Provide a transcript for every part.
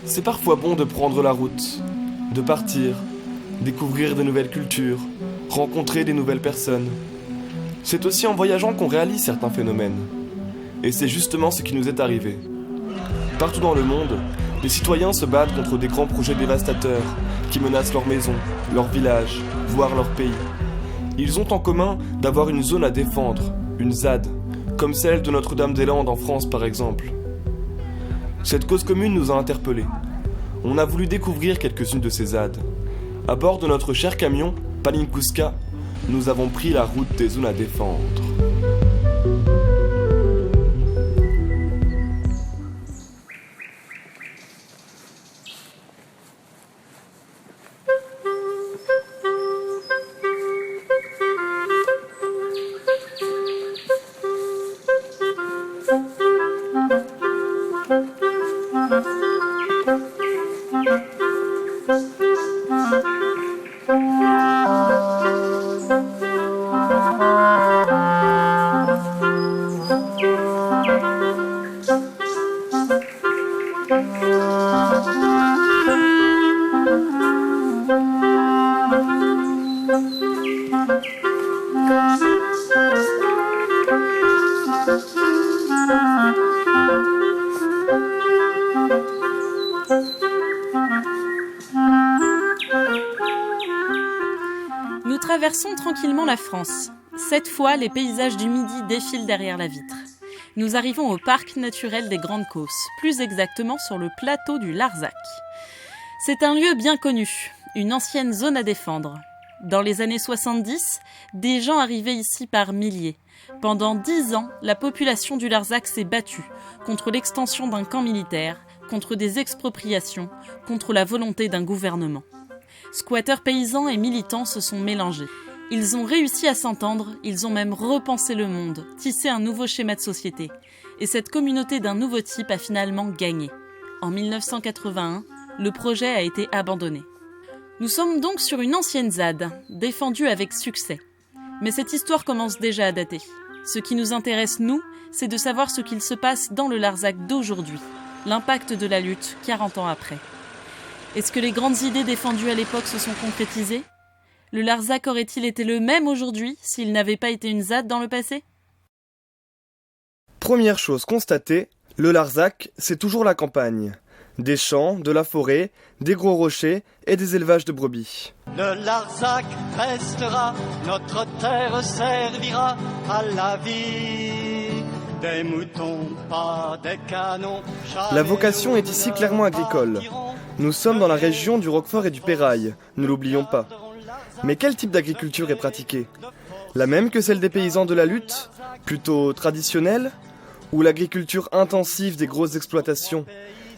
C'est parfois bon de prendre la route, de partir, découvrir de nouvelles cultures, rencontrer des nouvelles personnes. C'est aussi en voyageant qu'on réalise certains phénomènes. Et c'est justement ce qui nous est arrivé. Partout dans le monde, les citoyens se battent contre des grands projets dévastateurs qui menacent leurs maisons, leurs villages, voire leur pays. Ils ont en commun d'avoir une zone à défendre, une ZAD, comme celle de Notre-Dame-des-Landes en France par exemple. Cette cause commune nous a interpellés. On a voulu découvrir quelques-unes de ces ZAD. À bord de notre cher camion, Palinkuska, nous avons pris la route des zones à défendre. Nous traversons tranquillement la France. Cette fois, les paysages du Midi défilent derrière la vitre. Nous arrivons au parc naturel des Grandes Causses, plus exactement sur le plateau du Larzac. C'est un lieu bien connu, une ancienne zone à défendre. Dans les années 70, des gens arrivaient ici par milliers. Pendant 10 ans, la population du Larzac s'est battue contre l'extension d'un camp militaire, contre des expropriations, contre la volonté d'un gouvernement. Squatteurs paysans et militants se sont mélangés. Ils ont réussi à s'entendre, ils ont même repensé le monde, tissé un nouveau schéma de société. Et cette communauté d'un nouveau type a finalement gagné. En 1981, le projet a été abandonné. Nous sommes donc sur une ancienne ZAD, défendue avec succès. Mais cette histoire commence déjà à dater. Ce qui nous intéresse, nous, c'est de savoir ce qu'il se passe dans le Larzac d'aujourd'hui, l'impact de la lutte 40 ans après. Est-ce que les grandes idées défendues à l'époque se sont concrétisées ? Le Larzac aurait-il été le même aujourd'hui s'il n'avait pas été une ZAD dans le passé ? Première chose constatée, le Larzac, c'est toujours la campagne. Des champs, de la forêt, des gros rochers et des élevages de brebis. Le Larzac restera, notre terre servira à la vie. Des moutons, pas des canons. La vocation est ici clairement agricole. Nous sommes dans la région du Roquefort et du Pérail, ne l'oublions pas. Mais quel type d'agriculture est pratiquée ? La même que celle des paysans de la lutte ? Plutôt traditionnelle ? Ou l'agriculture intensive des grosses exploitations ?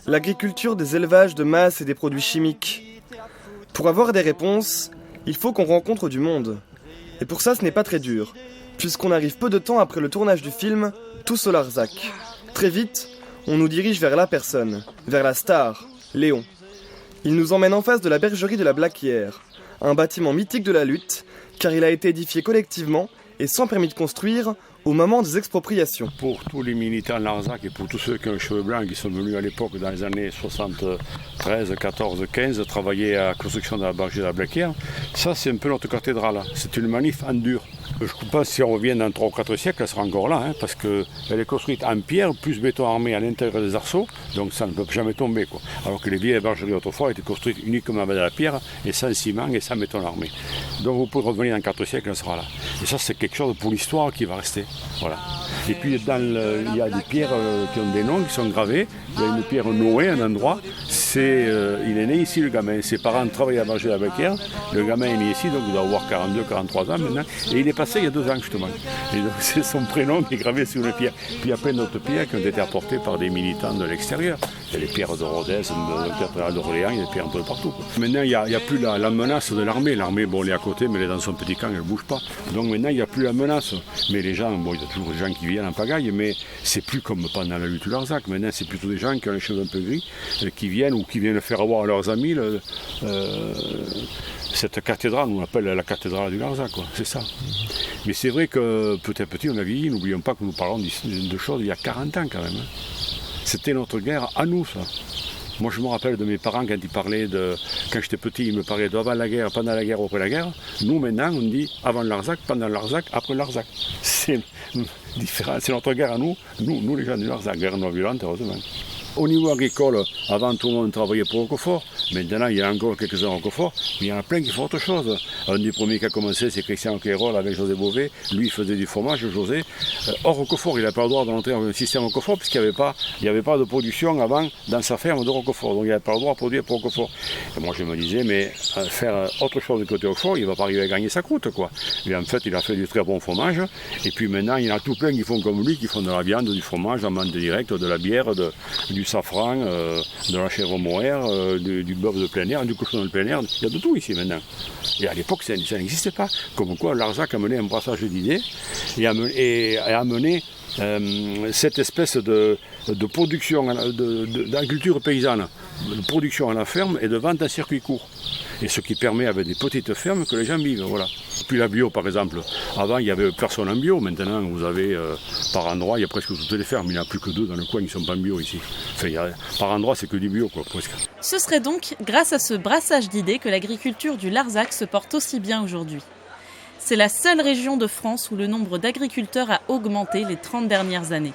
L'agriculture des élevages de masse et des produits chimiques ? Pour avoir des réponses, il faut qu'on rencontre du monde. Et pour ça, ce n'est pas très dur, puisqu'on arrive peu de temps après le tournage du film « Tous au Larzac ». Très vite, on nous dirige vers la personne, vers la star, Léon. Il nous emmène en face de la bergerie de la Blaquière, un bâtiment mythique de la lutte, car il a été édifié collectivement et sans permis de construire au moment des expropriations. Pour tous les militants Larzac et pour tous ceux qui ont les cheveux blancs, qui sont venus à l'époque dans les années 73, 14, 15, travailler à la construction de la bergerie de la Blaquière, ça c'est un peu notre cathédrale. C'est une manif en dur. Je pense que si on revient dans 3 ou 4 siècles, elle sera encore là, parce qu'elle est construite en pierre, plus béton armé à l'intérieur des arceaux, donc ça ne peut jamais tomber, quoi. Alors que les vieilles bergeries autrefois étaient construites uniquement avec de la pierre, et sans ciment et sans béton armé. Donc vous pouvez revenir dans 4 siècles, elle sera là. Et ça c'est quelque chose pour l'histoire qui va rester. Voilà. Et puis il y a des pierres qui ont des noms, qui sont gravées. Il y a une pierre Noé, un endroit. Il est né ici, le gamin. Ses parents travaillaient à bergerie de la Blaquière. Le gamin est né ici, donc il doit avoir 42, 43 ans maintenant. Et il est passé il y a 2 ans justement. Et donc c'est son prénom qui est gravé sur une pierre. Puis il y a plein d'autres pierres qui ont été apportées par des militants de l'extérieur. Il y a les pierres de Rodez, de la cathédrale d'Orléans, il y a des pierres un peu partout, quoi. Maintenant il n'y a plus la menace de l'armée. L'armée, bon, elle est à côté, mais elle est dans son petit camp, elle ne bouge pas. Donc maintenant il n'y a plus la menace. Mais les gens, bon, il y a toujours des gens qui viennent en pagaille, mais c'est plus comme pendant la lutte du Larzac. Maintenant c'est plutôt des gens qui ont les cheveux un peu gris, qui viennent ou qui viennent faire avoir à leurs amis cette cathédrale, on appelle la cathédrale du Larzac, quoi. C'est ça. Mais c'est vrai que petit à petit on a vieilli, n'oublions pas que nous parlons de choses il y a 40 ans quand même. C'était notre guerre à nous, ça. Moi je me rappelle de mes parents quand ils parlaient quand j'étais petit, ils me parlaient d'avant la guerre, pendant la guerre, après la guerre. Nous maintenant on dit avant Larzac, pendant Larzac, après Larzac. C'est différent, c'est notre guerre à nous les gens du Larzac, guerre non violente heureusement. Au niveau agricole, avant tout le monde travaillait pour Roquefort, maintenant il y a encore quelques-uns à Roquefort, mais il y en a plein qui font autre chose. Un des premiers qui a commencé, c'est Christian Quérol avec José Beauvais, lui il faisait du fromage, José. Hors Roquefort, il n'a pas le droit d'entrer dans le système Roquefort, puisqu'il n'y avait pas de production avant dans sa ferme de Roquefort, donc il n'avait pas le droit de produire pour Roquefort. Et moi je me disais, mais faire autre chose du côté Roquefort, il ne va pas arriver à gagner sa croûte, quoi. Et en fait, il a fait du très bon fromage, et puis maintenant il y en a tout plein qui font comme lui, qui font de la viande, du fromage, en vente directe, de la bière, du safran, de la chèvre mohair, du bœuf de plein air, du cochon de plein air, il y a de tout ici maintenant. Et à l'époque, ça n'existait pas. Comme quoi, Larzac a mené un brassage d'idées et a amené cette espèce de production, d'agriculture paysanne, de production à la ferme et de vente à circuit court. Et ce qui permet, avec des petites fermes, que les gens vivent. Voilà. Puis la bio, par exemple. Avant, il n'y avait personne en bio. Maintenant, vous avez, par endroit, il y a presque toutes les fermes. Il n'y en a plus que 2 dans le coin qui ne sont pas en bio ici. Enfin, par endroit, c'est que du bio, quoi, presque. Ce serait donc grâce à ce brassage d'idées que l'agriculture du Larzac se porte aussi bien aujourd'hui. C'est la seule région de France où le nombre d'agriculteurs a augmenté les 30 dernières années.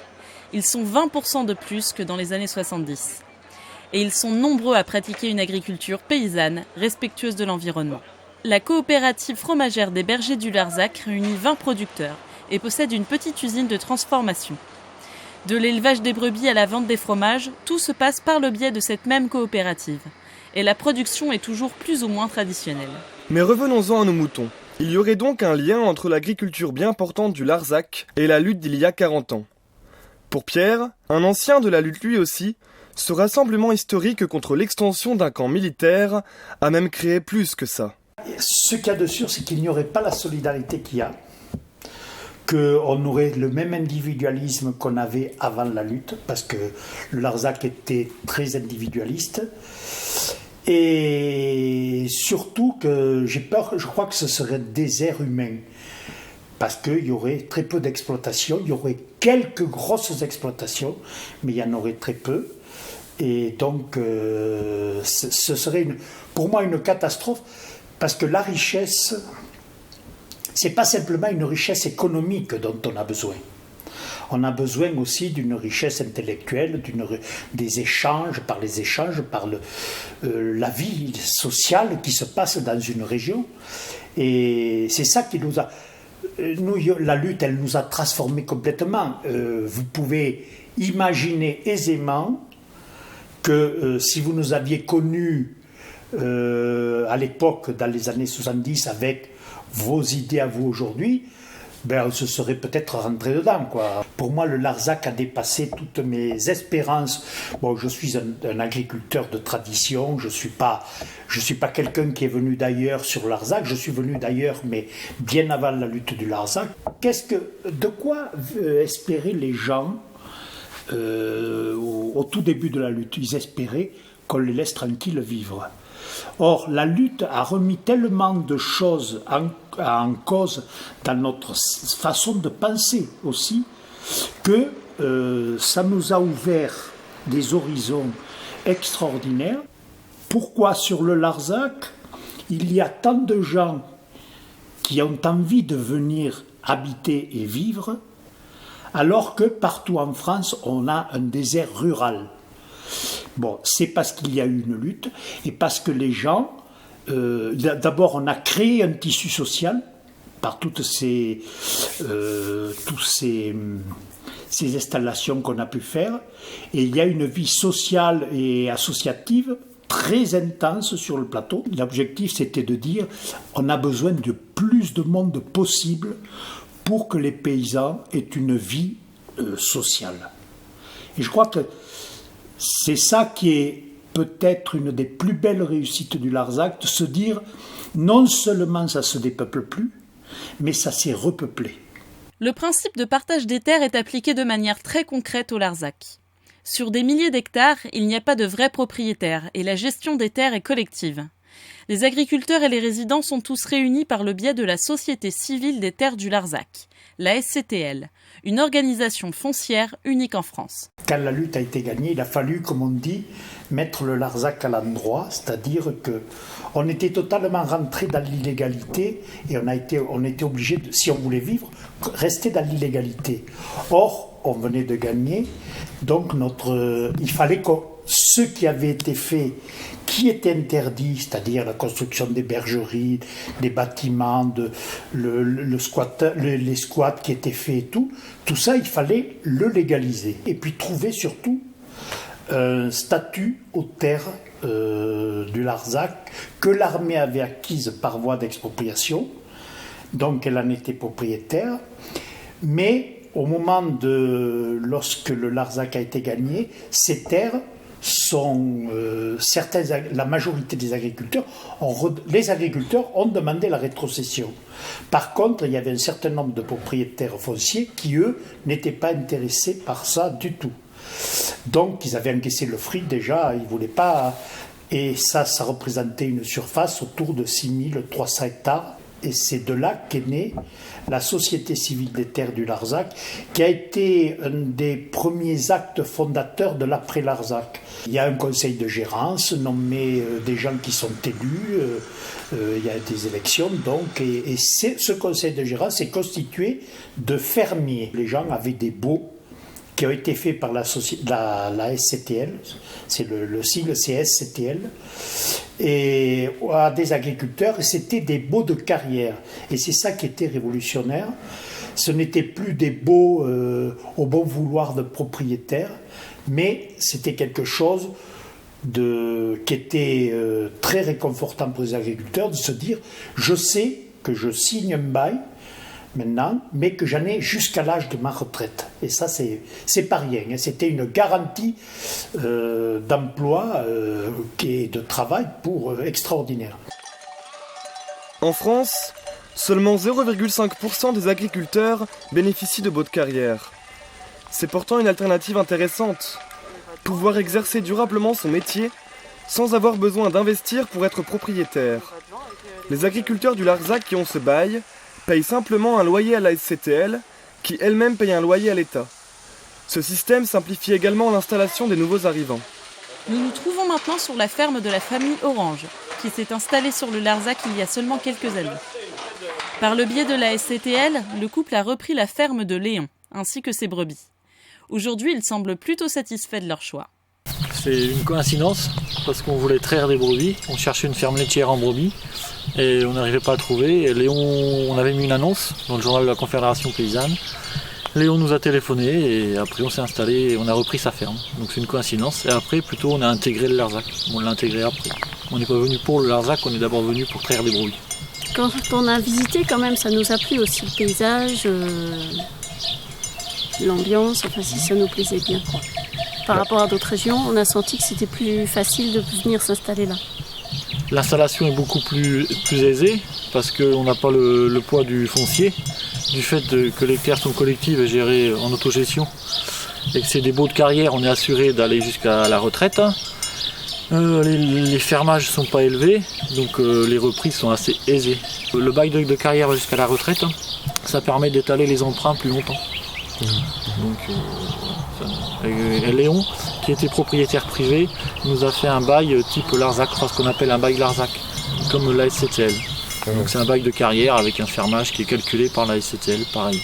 Ils sont 20% de plus que dans les années 70. Et ils sont nombreux à pratiquer une agriculture paysanne, respectueuse de l'environnement. La coopérative fromagère des bergers du Larzac réunit 20 producteurs et possède une petite usine de transformation. De l'élevage des brebis à la vente des fromages, tout se passe par le biais de cette même coopérative. Et la production est toujours plus ou moins traditionnelle. Mais revenons-en à nos moutons. Il y aurait donc un lien entre l'agriculture bien importante du Larzac et la lutte d'il y a 40 ans. Pour Pierre, un ancien de la lutte lui aussi, ce rassemblement historique contre l'extension d'un camp militaire a même créé plus que ça. Ce qu'il y a de sûr, c'est qu'il n'y aurait pas la solidarité qu'il y a, qu'on aurait le même individualisme qu'on avait avant la lutte, parce que le Larzac était très individualiste, et surtout que j'ai peur, je crois que ce serait un désert humain, parce qu'il y aurait très peu d'exploitation, il y aurait quelques grosses exploitations, mais il y en aurait très peu. Et donc, ce serait pour moi une catastrophe, parce que la richesse, c'est pas simplement une richesse économique dont on a besoin. On a besoin aussi d'une richesse intellectuelle, des échanges, par la vie sociale qui se passe dans une région. Et c'est ça qui nous a... la lutte, elle nous a transformés complètement. Vous pouvez imaginer aisément que si vous nous aviez connus à l'époque, dans les années 70, avec vos idées à vous aujourd'hui, on se serait peut-être rentré dedans, quoi. Pour moi, le Larzac a dépassé toutes mes espérances. Bon, je suis un agriculteur de tradition, je suis pas quelqu'un qui est venu d'ailleurs sur Larzac, je suis venu d'ailleurs, mais bien avant la lutte du Larzac. De quoi espéraient les gens au tout début de la lutte? Ils espéraient qu'on les laisse tranquilles vivre. Or, la lutte a remis tellement de choses en cause dans notre façon de penser aussi, que ça nous a ouvert des horizons extraordinaires. Pourquoi sur le Larzac, il y a tant de gens qui ont envie de venir habiter et vivre, alors que partout en France, on a un désert rural? Bon, c'est parce qu'il y a eu une lutte et parce que les gens, d'abord on a créé un tissu social par toutes ces installations qu'on a pu faire, et il y a une vie sociale et associative très intense sur le plateau. L'objectif, c'était de dire on a besoin de plus de monde possible pour que les paysans aient une vie sociale. Et je crois que c'est ça qui est peut-être une des plus belles réussites du Larzac, de se dire non seulement ça se dépeuple plus, mais ça s'est repeuplé. Le principe de partage des terres est appliqué de manière très concrète au Larzac. Sur des milliers d'hectares, il n'y a pas de vrais propriétaires et la gestion des terres est collective. Les agriculteurs et les résidents sont tous réunis par le biais de la Société civile des terres du Larzac, la SCTL, une organisation foncière unique en France. Quand la lutte a été gagnée, il a fallu, comme on dit, mettre le Larzac à l'endroit, c'est-à-dire qu'on était totalement rentré dans l'illégalité et on était obligé, si on voulait vivre, rester dans l'illégalité. Or, on venait de gagner, donc il fallait que ce qui avait été fait, qui était interdit, c'est-à-dire la construction des bergeries, des bâtiments, les squats qui étaient faits et tout ça, il fallait le légaliser. Et puis trouver surtout un statut aux terres du Larzac que l'armée avait acquise par voie d'expropriation, donc elle en était propriétaire, mais au moment lorsque le Larzac a été gagné, ces terres la majorité des agriculteurs ont demandé la rétrocession. Par contre, il y avait un certain nombre de propriétaires fonciers qui, eux, n'étaient pas intéressés par ça du tout. Donc, ils avaient encaissé le fric déjà, ils ne voulaient pas... Et ça représentait une surface autour de 6300 hectares. Et c'est de là qu'est née la Société civile des terres du Larzac, qui a été un des premiers actes fondateurs de l'après-Larzac. Il y a un conseil de gérance nommé des gens qui sont élus, il y a des élections donc, et ce conseil de gérance est constitué de fermiers. Les gens avaient des baux qui ont été faits par la SCTL, c'est le sigle c'est SCTL, et à des agriculteurs, c'était des baux de carrière. Et c'est ça qui était révolutionnaire. Ce n'était plus des baux au bon vouloir de propriétaires, mais c'était quelque chose qui était très réconfortant pour les agriculteurs, de se dire, je sais que je signe un bail, maintenant, mais que j'en ai jusqu'à l'âge de ma retraite. Et ça, c'est pas rien. C'était une garantie d'emploi et de travail extraordinaire. En France, seulement 0,5% des agriculteurs bénéficient de baux de carrière. C'est pourtant une alternative intéressante. Pouvoir exercer durablement son métier sans avoir besoin d'investir pour être propriétaire. Les agriculteurs du Larzac qui ont ce bail payent simplement un loyer à la SCTL, qui elle-même paye un loyer à l'État. Ce système simplifie également l'installation des nouveaux arrivants. Nous nous trouvons maintenant sur la ferme de la famille Orange, qui s'est installée sur le Larzac il y a seulement quelques années. Par le biais de la SCTL, le couple a repris la ferme de Léon, ainsi que ses brebis. Aujourd'hui, ils semblent plutôt satisfaits de leur choix. C'est une coïncidence, parce qu'on voulait traire des brebis, on cherchait une ferme laitière en brebis, et on n'arrivait pas à trouver. Et Léon, on avait mis une annonce dans le journal de la Confédération paysanne. Léon nous a téléphoné et après on s'est installé et on a repris sa ferme. Donc c'est une coïncidence. Et après, plutôt, on a intégré le Larzac. On l'a intégré après. On n'est pas venu pour le Larzac, on est d'abord venu pour traire des brebis. Quand on a visité, quand même, ça nous a plu aussi. Le paysage, l'ambiance, enfin si ça nous plaisait bien. Par rapport à d'autres régions, on a senti que c'était plus facile de venir s'installer là. L'installation est beaucoup plus aisée parce qu'on n'a pas le poids du foncier, du fait que les terres sont collectives et gérées en autogestion et que c'est des baux de carrière, on est assuré d'aller jusqu'à la retraite. Les fermages ne sont pas élevés, donc les reprises sont assez aisées. Le bail de carrière jusqu'à la retraite, ça permet d'étaler les emprunts plus longtemps. Et Léon, qui était propriétaire privé, nous a fait un bail type Larzac, ce qu'on appelle un bail Larzac, comme la SCTL. Donc c'est un bail de carrière avec un fermage qui est calculé par la SCTL, pareil.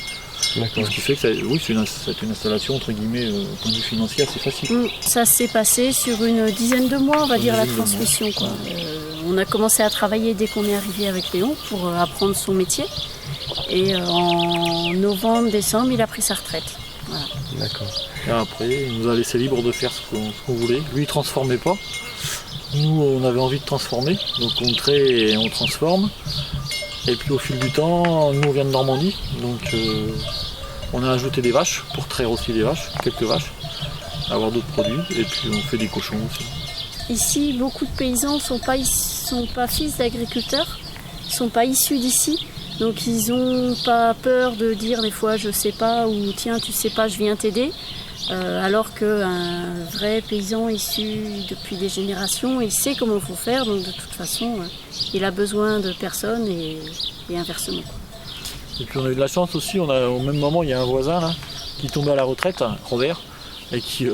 Donc, ce qui fait que c'est une installation entre guillemets au point de vue financier assez facile. Ça s'est passé sur une dizaine de mois, on va dire, la transmission. On a commencé à travailler dès qu'on est arrivé avec Léon pour apprendre son métier. Et en novembre, décembre, il a pris sa retraite. Voilà. D'accord. Et après, il nous a laissé libre de faire ce qu'on voulait. Lui, il ne transformait pas. Nous, on avait envie de transformer. Donc on traite et on transforme. Et puis au fil du temps, nous, on vient de Normandie. Donc on a ajouté des vaches pour traire aussi des vaches, quelques vaches, avoir d'autres produits. Et puis on fait des cochons aussi. Ici, beaucoup de paysans ne sont pas fils d'agriculteurs, ne sont pas issus d'ici. Donc ils n'ont pas peur de dire des fois je sais pas ou tiens tu sais pas je viens t'aider. alors qu'un vrai paysan issu depuis des générations, il sait comment il faut faire, donc de toute façon, il a besoin de personne et inversement. Et puis on a eu de la chance aussi, au même moment il y a un voisin là, qui tombait à la retraite, Robert, et qui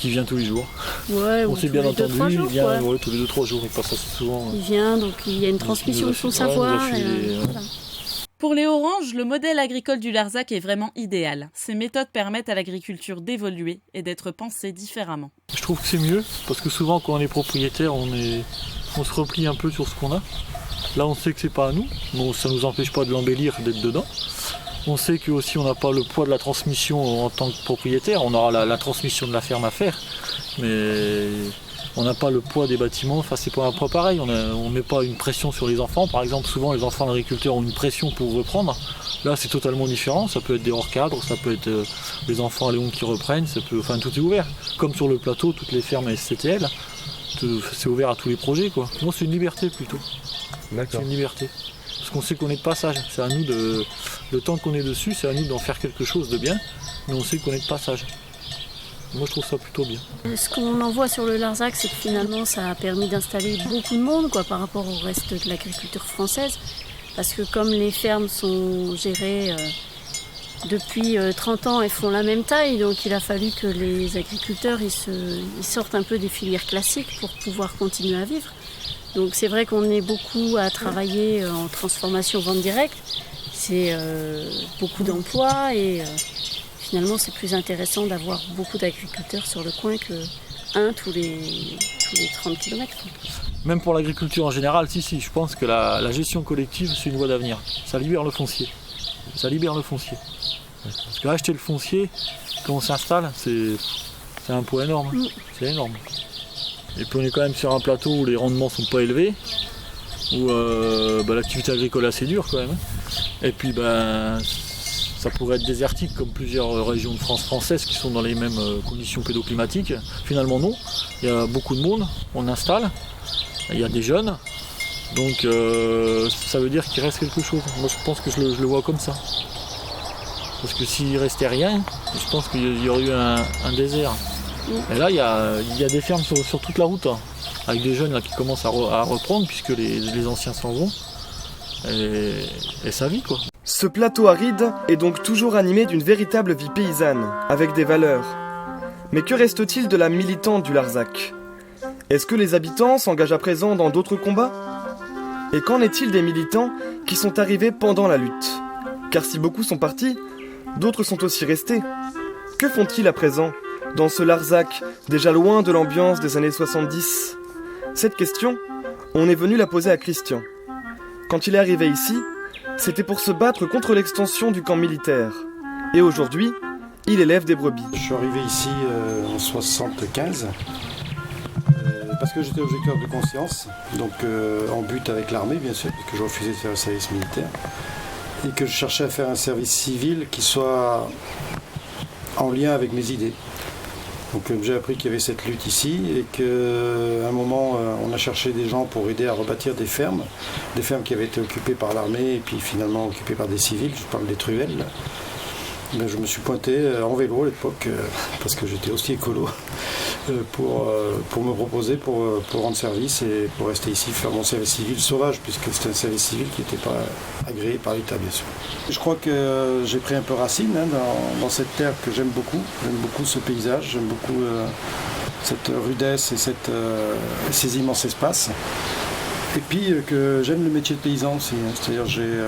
vient tous les jours. Ouais, on s'est bien entendu, il vient ouais. Tous les 2-3 jours, il passe assez souvent. Il vient, donc il y a une transmission de son savoir. Voilà. Pour les Oranges, le modèle agricole du Larzac est vraiment idéal. Ces méthodes permettent à l'agriculture d'évoluer et d'être pensée différemment. Je trouve que c'est mieux, parce que souvent quand on est propriétaire, on se replie un peu sur ce qu'on a. Là on sait que c'est pas à nous, mais ça ne nous empêche pas de l'embellir et d'être dedans. On sait que aussi on n'a pas le poids de la transmission en tant que propriétaire, on aura la transmission de la ferme à faire, mais on n'a pas le poids des bâtiments, enfin c'est pas un poids pareil, on ne met pas une pression sur les enfants, par exemple souvent les enfants d'agriculteurs ont une pression pour reprendre, là c'est totalement différent, ça peut être des hors-cadres, ça peut être les enfants à Léon qui reprennent, enfin tout est ouvert, comme sur le plateau, toutes les fermes SCTL, c'est ouvert à tous les projets quoi. Non, c'est une liberté plutôt, c'est une liberté. Parce qu'on sait qu'on est de passage, c'est à nous le temps qu'on est dessus, c'est à nous d'en faire quelque chose de bien, mais on sait qu'on est de passage. Moi je trouve ça plutôt bien. Ce qu'on en voit sur le Larzac, c'est que finalement ça a permis d'installer beaucoup de monde quoi, par rapport au reste de l'agriculture française. Parce que comme les fermes sont gérées depuis 30 ans et font la même taille, donc il a fallu que les agriculteurs ils sortent un peu des filières classiques pour pouvoir continuer à vivre. Donc c'est vrai qu'on est beaucoup à travailler en transformation vente directe, c'est beaucoup d'emplois et finalement c'est plus intéressant d'avoir beaucoup d'agriculteurs sur le coin que tous les 30 km. Même pour l'agriculture en général, si, je pense que la gestion collective c'est une voie d'avenir. Ça libère le foncier. Parce qu'acheter le foncier, quand on s'installe, c'est un poids énorme. C'est énorme. Et puis on est quand même sur un plateau où les rendements sont pas élevés, où l'activité agricole est assez dure quand même. Et puis ça pourrait être désertique comme plusieurs régions de France françaises qui sont dans les mêmes conditions pédoclimatiques. Finalement non, il y a beaucoup de monde, on installe, il y a des jeunes, donc ça veut dire qu'il reste quelque chose. Moi je pense que je le vois comme ça. Parce que s'il restait rien, je pense qu'il y aurait eu un désert. Et là, il y a des fermes sur toute la route, avec des jeunes là, qui commencent à reprendre, puisque les anciens s'en vont. Et ça vit, quoi. Ce plateau aride est donc toujours animé d'une véritable vie paysanne, avec des valeurs. Mais que reste-t-il de la militante du Larzac ? Est-ce que les habitants s'engagent à présent dans d'autres combats ? Et qu'en est-il des militants qui sont arrivés pendant la lutte ? Car si beaucoup sont partis, d'autres sont aussi restés. Que font-ils à présent ? Dans ce Larzac, déjà loin de l'ambiance des années 70 ? Cette question, on est venu la poser à Christian. Quand il est arrivé ici, c'était pour se battre contre l'extension du camp militaire. Et aujourd'hui, il élève des brebis. Je suis arrivé ici en 75, parce que j'étais objecteur de conscience, donc en but avec l'armée bien sûr, parce que je refusais de faire le service militaire, et que je cherchais à faire un service civil qui soit en lien avec mes idées. Donc j'ai appris qu'il y avait cette lutte ici et qu'à un moment on a cherché des gens pour aider à rebâtir des fermes qui avaient été occupées par l'armée et puis finalement occupées par des civils, je parle des truelles. Ben, je me suis pointé en vélo à l'époque, parce que j'étais aussi écolo, pour me proposer pour rendre service et pour rester ici, faire mon service civil sauvage, puisque c'était un service civil qui n'était pas agréé par l'État, bien sûr. Je crois que j'ai pris un peu racine dans cette terre que j'aime beaucoup. J'aime beaucoup ce paysage, j'aime beaucoup cette rudesse et ces immenses espaces. Et puis que j'aime le métier de paysan aussi, c'est-à-dire j'ai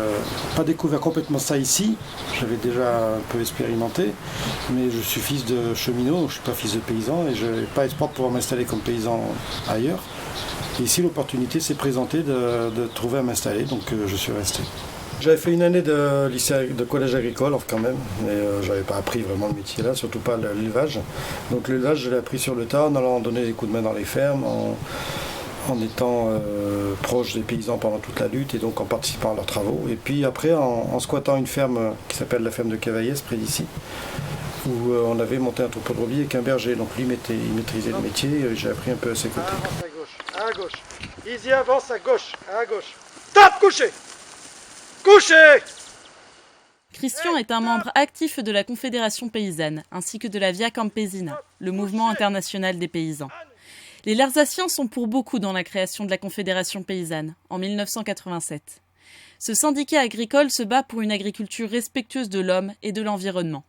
pas découvert complètement ça ici, j'avais déjà un peu expérimenté, mais je suis fils de cheminot, donc je suis pas fils de paysan et je n'ai pas espoir de pouvoir m'installer comme paysan ailleurs. Et ici l'opportunité s'est présentée de trouver à m'installer, donc je suis resté. J'avais fait une année de lycée, de collège agricole quand même, mais j'avais pas appris vraiment le métier là, surtout pas l'élevage. Donc l'élevage je l'ai appris sur le tas en allant donner des coups de main dans les fermes, en étant proche des paysans pendant toute la lutte et donc en participant à leurs travaux. Et puis après, en squattant une ferme qui s'appelle la ferme de Cavaillès, près d'ici, où on avait monté un troupeau de brebis avec un berger. Donc lui, il maîtrisait le métier et j'ai appris un peu à ses côtés. À gauche. Easy avance à gauche. Top, couché. Couché. Christian est un membre actif de la Confédération paysanne, ainsi que de la Via Campesina, le mouvement international des paysans. Les Larzaciens sont pour beaucoup dans la création de la Confédération paysanne, en 1987. Ce syndicat agricole se bat pour une agriculture respectueuse de l'homme et de l'environnement.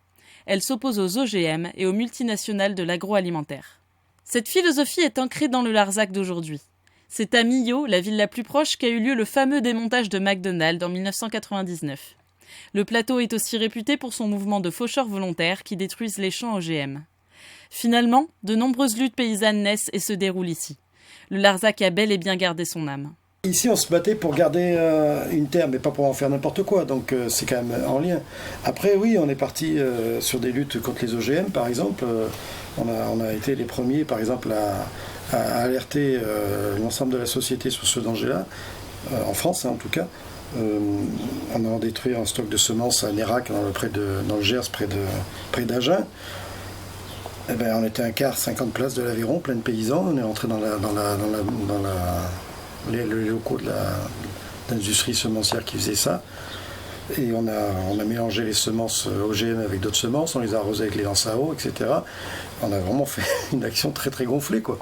Elle s'oppose aux OGM et aux multinationales de l'agroalimentaire. Cette philosophie est ancrée dans le Larzac d'aujourd'hui. C'est à Millau, la ville la plus proche, qu'a eu lieu le fameux démontage de McDonald's en 1999. Le plateau est aussi réputé pour son mouvement de faucheurs volontaires qui détruisent les champs OGM. Finalement, de nombreuses luttes paysannes naissent et se déroulent ici. Le Larzac a bel et bien gardé son âme. Ici, on se battait pour garder une terre, mais pas pour en faire n'importe quoi, donc c'est quand même en lien. Après, oui, on est parti sur des luttes contre les OGM, par exemple. On a été les premiers, par exemple, à alerter l'ensemble de la société sur ce danger-là, en France, en tout cas. On a détruit un stock de semences à Nérac, dans le Gers, près d'Agen. Eh ben, on était un quart, 50 places de l'Aveyron, plein de paysans. On est rentré dans les locaux de l'industrie semencière qui faisait ça. Et on a mélangé les semences OGM avec d'autres semences, on les a arrosées avec les lances à eau, etc. On a vraiment fait une action très très gonflée, quoi.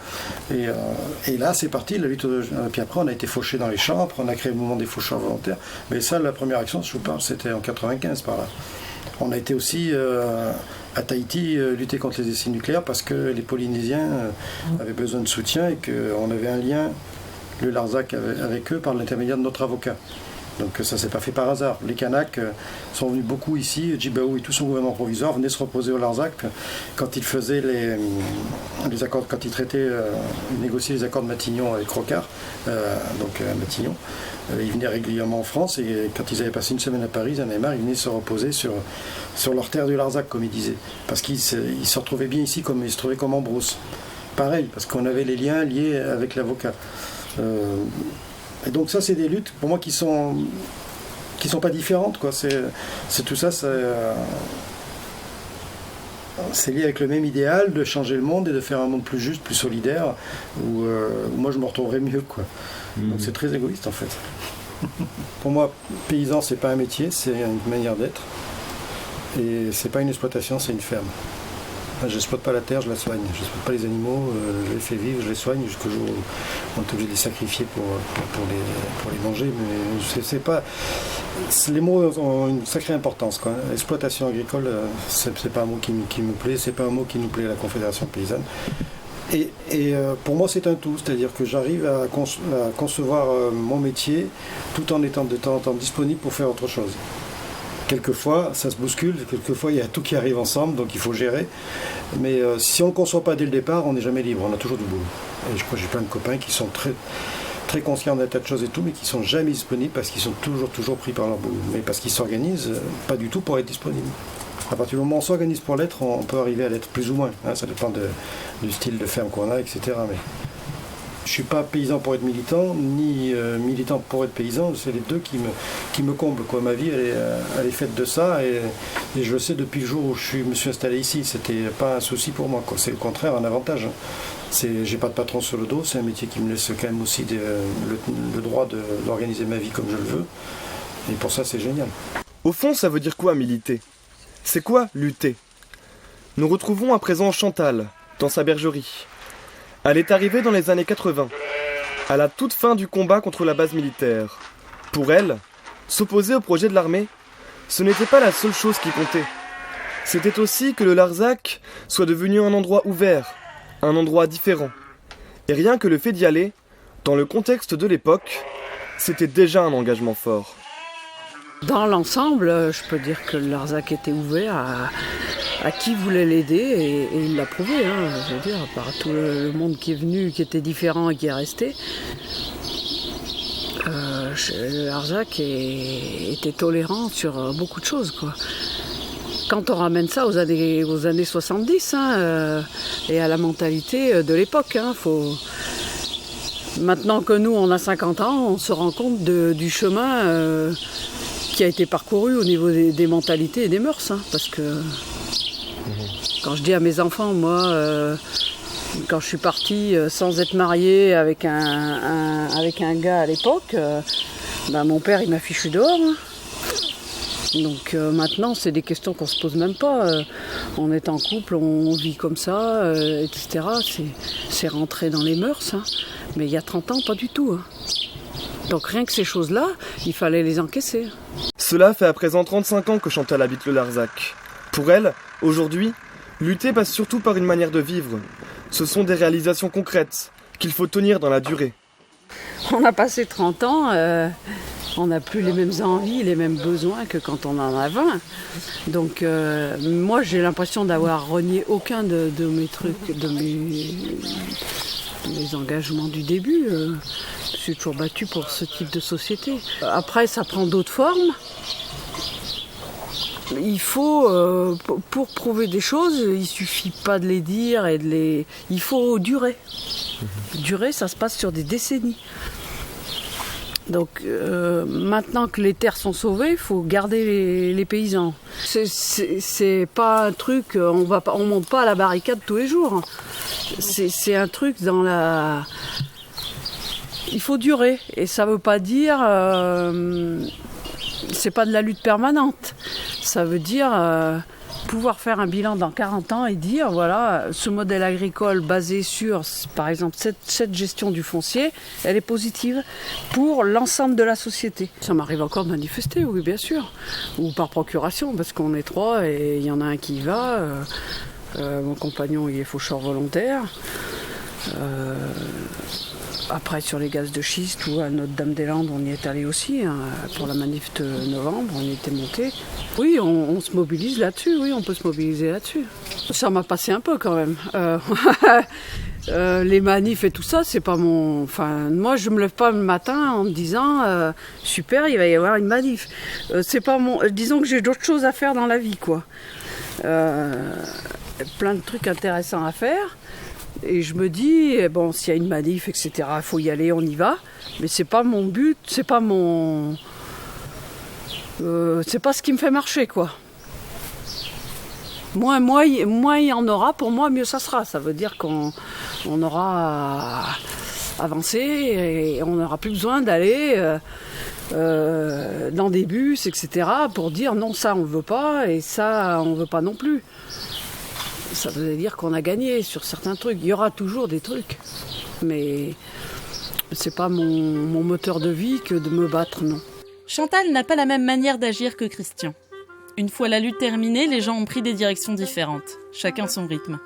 Et là, c'est parti, la lutte. Puis après, on a été fauchés dans les champs, après on a créé le mouvement des faucheurs volontaires. Mais ça, la première action, je vous parle, c'était en 95 par là. On a été aussi à Tahiti lutter contre les essais nucléaires parce que les Polynésiens avaient besoin de soutien et qu'on avait un lien, le Larzac, avec eux par l'intermédiaire de notre avocat. Donc ça s'est pas fait par hasard. Les Kanaks sont venus beaucoup ici, Djibaou et tout son gouvernement provisoire venaient se reposer au Larzac quand ils faisaient les accords, quand ils traitaient, ils négociaient les accords de Matignon avec Rocard, donc à Matignon. Ils venaient régulièrement en France et quand ils avaient passé une semaine à Paris, ils en avaient marre, ils venaient se reposer sur leur terre du Larzac, comme ils disaient. Parce qu'ils se retrouvaient bien ici, comme ils se trouvaient comme en brousse. Pareil, parce qu'on avait les liens liés avec l'avocat. Et donc ça, c'est des luttes pour moi qui sont pas différentes, quoi. C'est tout ça, c'est lié avec le même idéal de changer le monde et de faire un monde plus juste, plus solidaire, où moi je me retrouverais mieux, quoi. Donc c'est très égoïste en fait. Pour moi, paysan, c'est pas un métier, c'est une manière d'être. Et c'est pas une exploitation, c'est une ferme. Je n'exploite pas la terre, je la soigne. Je n'exploite pas les animaux, je les fais vivre, je les soigne jusqu'au jour où on est obligé de les sacrifier pour les manger. Mais c'est pas... Les mots ont une sacrée importance, quoi. Exploitation agricole, c'est pas un mot qui me plaît, c'est pas un mot qui nous plaît à la Confédération paysanne. Et pour moi, c'est un tout, c'est-à-dire que j'arrive à concevoir mon métier tout en étant de temps en temps disponible pour faire autre chose. Quelquefois, ça se bouscule, quelquefois, il y a tout qui arrive ensemble, donc il faut gérer. Mais si on ne le conçoit pas dès le départ, on n'est jamais libre, on a toujours du boulot. Et je crois que j'ai plein de copains qui sont très, très conscients d'un tas de choses et tout, mais qui ne sont jamais disponibles parce qu'ils sont toujours pris par leur boulot. Mais parce qu'ils s'organisent pas du tout pour être disponibles. À partir du moment où on s'organise pour l'être, on peut arriver à l'être plus ou moins. Hein, ça dépend du style de ferme qu'on a, etc. Mais je ne suis pas paysan pour être militant, ni militant pour être paysan. C'est les deux qui me comblent, quoi. Ma vie, elle est faite de ça. Et je le sais depuis le jour où je me suis installé ici. C'était pas un souci pour moi, quoi. C'est le contraire, un avantage. J'ai pas de patron sur le dos. C'est un métier qui me laisse quand même aussi le droit d'organiser ma vie comme je le veux. Et pour ça, c'est génial. Au fond, ça veut dire quoi, militer ? C'est quoi, lutter ? Nous retrouvons à présent Chantal, dans sa bergerie. Elle est arrivée dans les années 80, à la toute fin du combat contre la base militaire. Pour elle, s'opposer au projet de l'armée, ce n'était pas la seule chose qui comptait. C'était aussi que le Larzac soit devenu un endroit ouvert, un endroit différent. Et rien que le fait d'y aller, dans le contexte de l'époque, c'était déjà un engagement fort. Dans l'ensemble, je peux dire que le Larzac était ouvert à qui voulait l'aider et il l'a prouvé, hein, je veux dire, par tout le monde qui est venu, qui était différent et qui est resté. Le Larzac était tolérant sur beaucoup de choses, quoi. Quand on ramène ça aux années 70 et à la mentalité de l'époque, maintenant que nous on a 50 ans, on se rend compte du chemin qui a été parcouru au niveau des mentalités et des mœurs, parce que quand je dis à mes enfants, moi, quand je suis partie sans être mariée avec un gars à l'époque, mon père il m'a fichu dehors. Donc maintenant, c'est des questions qu'on se pose même pas. On est en couple, on vit comme ça, etc. C'est rentré dans les mœurs. Hein. Mais il y a 30 ans, pas du tout. Hein. Donc rien que ces choses-là, il fallait les encaisser. Cela fait à présent 35 ans que Chantal habite le Larzac. Pour elle, aujourd'hui, lutter passe surtout par une manière de vivre. Ce sont des réalisations concrètes qu'il faut tenir dans la durée. On a passé 30 ans, on n'a plus les mêmes envies, les mêmes besoins que quand on en a 20. Donc moi j'ai l'impression d'avoir renié aucun de mes trucs, de mes engagements du début. Je suis toujours battue pour ce type de société. Après ça prend d'autres formes. Il faut, pour prouver des choses, il suffit pas de les dire et il faut durer. Durer, ça se passe sur des décennies. Donc maintenant que les terres sont sauvées, il faut garder les paysans. C'est pas un truc, on monte pas à la barricade tous les jours. C'est un truc dans la... Il faut durer, et ça veut pas dire... c'est pas de la lutte permanente. Ça veut dire pouvoir faire un bilan dans 40 ans et dire, voilà, ce modèle agricole basé sur, par exemple, cette gestion du foncier, elle est positive pour l'ensemble de la société. Ça m'arrive encore de manifester, oui, bien sûr. Ou par procuration, parce qu'on est 3 et il y en a un qui y va. Mon compagnon, il est faucheur volontaire. Après, sur les gaz de schiste ou à Notre-Dame-des-Landes, on y est allé aussi. Hein, pour la manif de novembre, on y était monté. Oui, on se mobilise là-dessus. Oui, on peut se mobiliser là-dessus. Ça m'a passé un peu quand même. Les manifs et tout ça, c'est pas mon... Enfin, moi, je me lève pas le matin en me disant super, il va y avoir une manif. C'est pas mon... Disons que j'ai d'autres choses à faire dans la vie, quoi. Plein de trucs intéressants à faire. Et je me dis, bon, s'il y a une manif, etc., il faut y aller, on y va. Mais c'est pas mon but, c'est pas mon... c'est pas ce qui me fait marcher, quoi. Moins il y en aura, pour moi, mieux ça sera. Ça veut dire qu'on aura avancé et on n'aura plus besoin d'aller dans des bus, etc., pour dire non, ça on veut pas et ça on veut pas non plus. Ça veut dire qu'on a gagné sur certains trucs. Il y aura toujours des trucs, mais c'est pas mon moteur de vie que de me battre, non. Chantal n'a pas la même manière d'agir que Christian. Une fois la lutte terminée, les gens ont pris des directions différentes, chacun son rythme.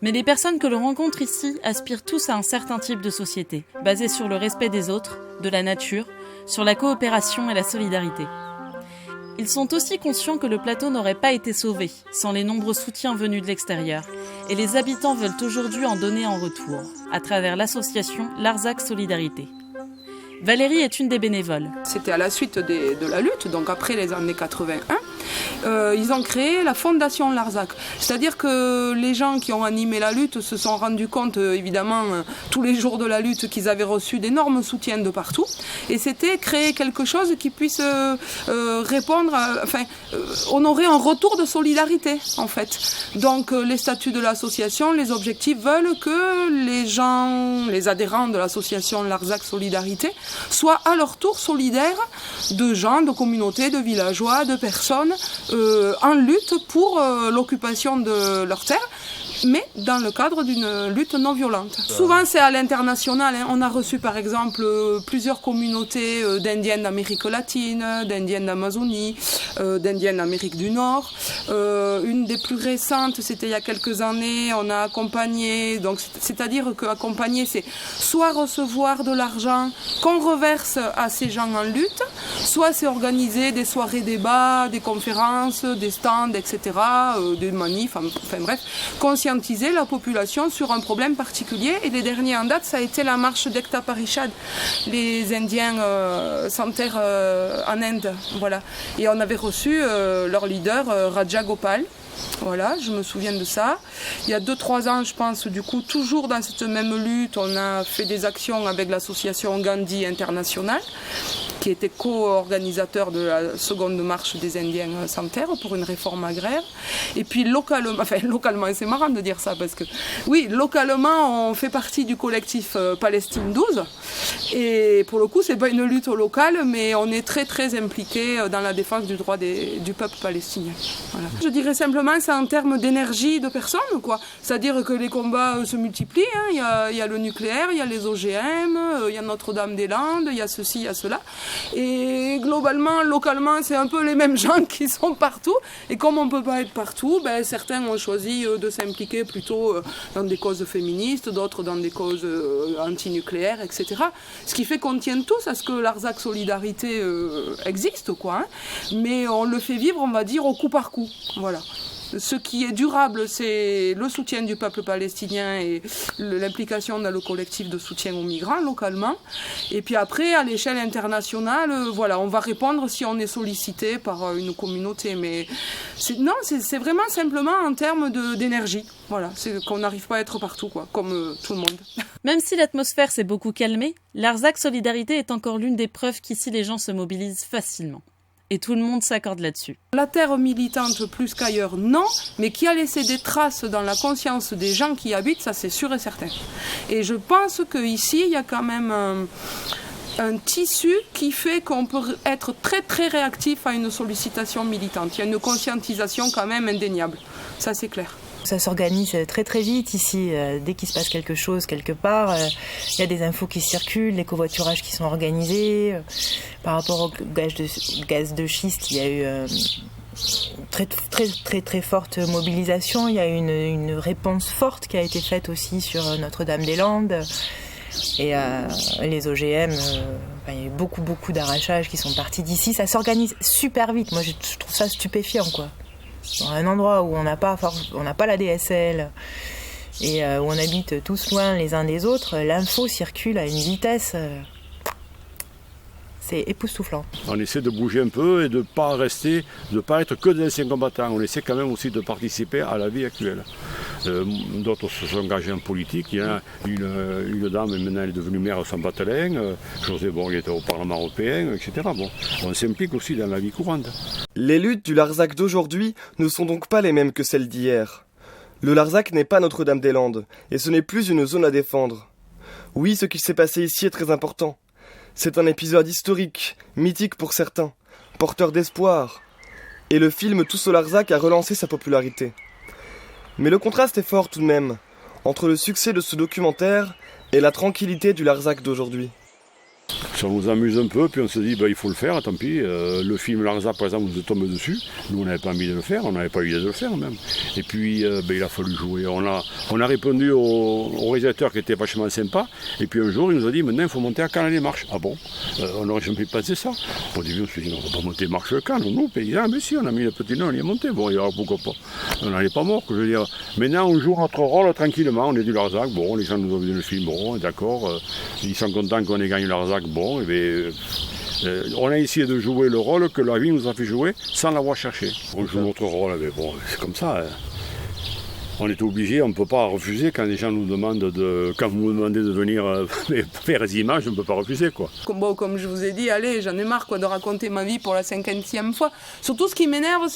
Mais les personnes que l'on rencontre ici aspirent tous à un certain type de société, basée sur le respect des autres, de la nature, sur la coopération et la solidarité. Ils sont aussi conscients que le plateau n'aurait pas été sauvé sans les nombreux soutiens venus de l'extérieur, et les habitants veulent aujourd'hui en donner en retour, à travers l'association Larzac Solidarité. Valérie est une des bénévoles. C'était à la suite de la lutte, donc après les années 81, ils ont créé la Fondation Larzac. C'est-à-dire que les gens qui ont animé la lutte se sont rendus compte, évidemment, tous les jours de la lutte, qu'ils avaient reçu d'énormes soutiens de partout. Et c'était créer quelque chose qui puisse répondre, honorer un retour de solidarité, en fait. Donc les statuts de l'association, les objectifs veulent que les gens, les adhérents de l'association Larzac Solidarité, soient à leur tour solidaires de gens, de communautés, de villageois, de personnes en lutte pour l'occupation de leurs terres, mais dans le cadre d'une lutte non violente. Souvent c'est à l'international, hein. On a reçu par exemple plusieurs communautés d'indiennes d'Amérique latine, d'indiennes d'Amazonie, d'indiennes d'Amérique du Nord. Une des plus récentes, c'était il y a quelques années, on a accompagné, donc c'est-à-dire qu'accompagner c'est soit recevoir de l'argent qu'on reverse à ces gens en lutte, soit c'est organiser des soirées débats, des conférences, des stands, etc., des manifs, enfin bref, conscientiser la population sur un problème particulier. Et les derniers en date, ça a été la marche d'Ekta Parishad, les Indiens sans terre en Inde, voilà. Et on avait reçu leur leader, Raja Gopal. Voilà, je me souviens de ça. Il y a 2-3 ans, je pense, du coup, toujours dans cette même lutte, on a fait des actions avec l'association Gandhi International, qui était co-organisateur de la seconde marche des Indiens sans terre pour une réforme agraire. Et puis localement, et c'est marrant de dire ça parce que oui, localement on fait partie du collectif Palestine 12 et pour le coup c'est pas une lutte locale mais on est très très impliqué dans la défense du droit du peuple palestinien. Voilà. Je dirais simplement c'est en termes d'énergie de personnes quoi, c'est-à-dire que les combats se multiplient, hein. Il y a le nucléaire, il y a les OGM, il y a Notre-Dame-des-Landes, il y a ceci, il y a cela et globalement, localement c'est un peu les mêmes gens qui sont partout et comme on peut pas être partout, certains ont choisi de s'impliquer plutôt dans des causes féministes, d'autres dans des causes antinucléaires, etc. Ce qui fait qu'on tient tous à ce que l'Arzac Solidarité existe, quoi. Hein. Mais on le fait vivre, on va dire, au coup par coup. Voilà. Ce qui est durable, c'est le soutien du peuple palestinien et l'implication dans le collectif de soutien aux migrants localement. Et puis après, à l'échelle internationale, voilà, on va répondre si on est sollicité par une communauté. Mais c'est vraiment simplement en termes d'énergie. Voilà, c'est qu'on n'arrive pas à être partout, quoi, comme tout le monde. Même si l'atmosphère s'est beaucoup calmée, l'Arzac Solidarité est encore l'une des preuves qu'ici les gens se mobilisent facilement. Et tout le monde s'accorde là-dessus. La terre militante plus qu'ailleurs, non, mais qui a laissé des traces dans la conscience des gens qui y habitent, ça c'est sûr et certain. Et je pense qu'ici, il y a quand même un tissu qui fait qu'on peut être très très réactif à une sollicitation militante. Il y a une conscientisation quand même indéniable, ça c'est clair. Ça s'organise très très vite ici, dès qu'il se passe quelque chose quelque part, il y a des infos qui circulent, des covoiturages qui sont organisés. Par rapport au gaz de schiste, il y a eu très très très très forte mobilisation, il y a eu une réponse forte qui a été faite aussi sur Notre-Dame-des-Landes. Et les OGM, il y a eu beaucoup d'arrachages qui sont partis d'ici, ça s'organise super vite, moi je trouve ça stupéfiant quoi. Dans un endroit où on n'a pas la DSL et où on habite tous loin les uns des autres, l'info circule à une vitesse, c'est époustouflant. On essaie de bouger un peu et de ne pas être que des anciens combattants. On essaie quand même aussi de participer à la vie actuelle. D'autres se sont engagés en politique. Il y a une dame, maintenant elle est devenue maire de Saint-Barthélemy. José, il était au Parlement européen, etc. Bon, on s'implique aussi dans la vie courante. Les luttes du Larzac d'aujourd'hui ne sont donc pas les mêmes que celles d'hier. Le Larzac n'est pas Notre-Dame-des-Landes, et ce n'est plus une zone à défendre. Oui, ce qui s'est passé ici est très important. C'est un épisode historique, mythique pour certains, porteur d'espoir. Et le film Tous au Larzac a relancé sa popularité. Mais le contraste est fort tout de même, entre le succès de ce documentaire et la tranquillité du Larzac d'aujourd'hui. Ça nous amuse un peu, puis on se dit il faut le faire, tant pis. Le film Larzac, par exemple, nous tombe dessus. Nous, on n'avait pas envie de le faire, on n'avait pas eu l'idée de le faire même. Et puis, il a fallu jouer. On a répondu au réalisateur qui était vachement sympa. Et puis un jour, il nous a dit maintenant, il faut monter à Cannes les marches. Ah bon on n'aurait jamais pensé ça. Au début, on s'est dit on ne va pas monter marche à Cannes. Nous, paysans, mais si, on a mis le petit nom, on y est monté. Bon, alors pourquoi pas. On n'en est pas mort, je veux dire. Maintenant, on joue notre rôle tranquillement. On est du Larzac. Bon, les gens nous ont vu le film. Bon, d'accord. Ils sont contents qu'on ait gagné le Larzac. Bon, on a essayé de jouer le rôle que la vie nous a fait jouer sans l'avoir cherché. On joue notre rôle, mais bon, c'est comme ça. Hein. On est obligé, on ne peut pas refuser quand les gens nous demandent quand vous me demandez de venir faire des images, on ne peut pas refuser quoi. Bon, comme je vous ai dit, allez, j'en ai marre de raconter ma vie pour la 50e fois. Surtout ce qui m'énerve,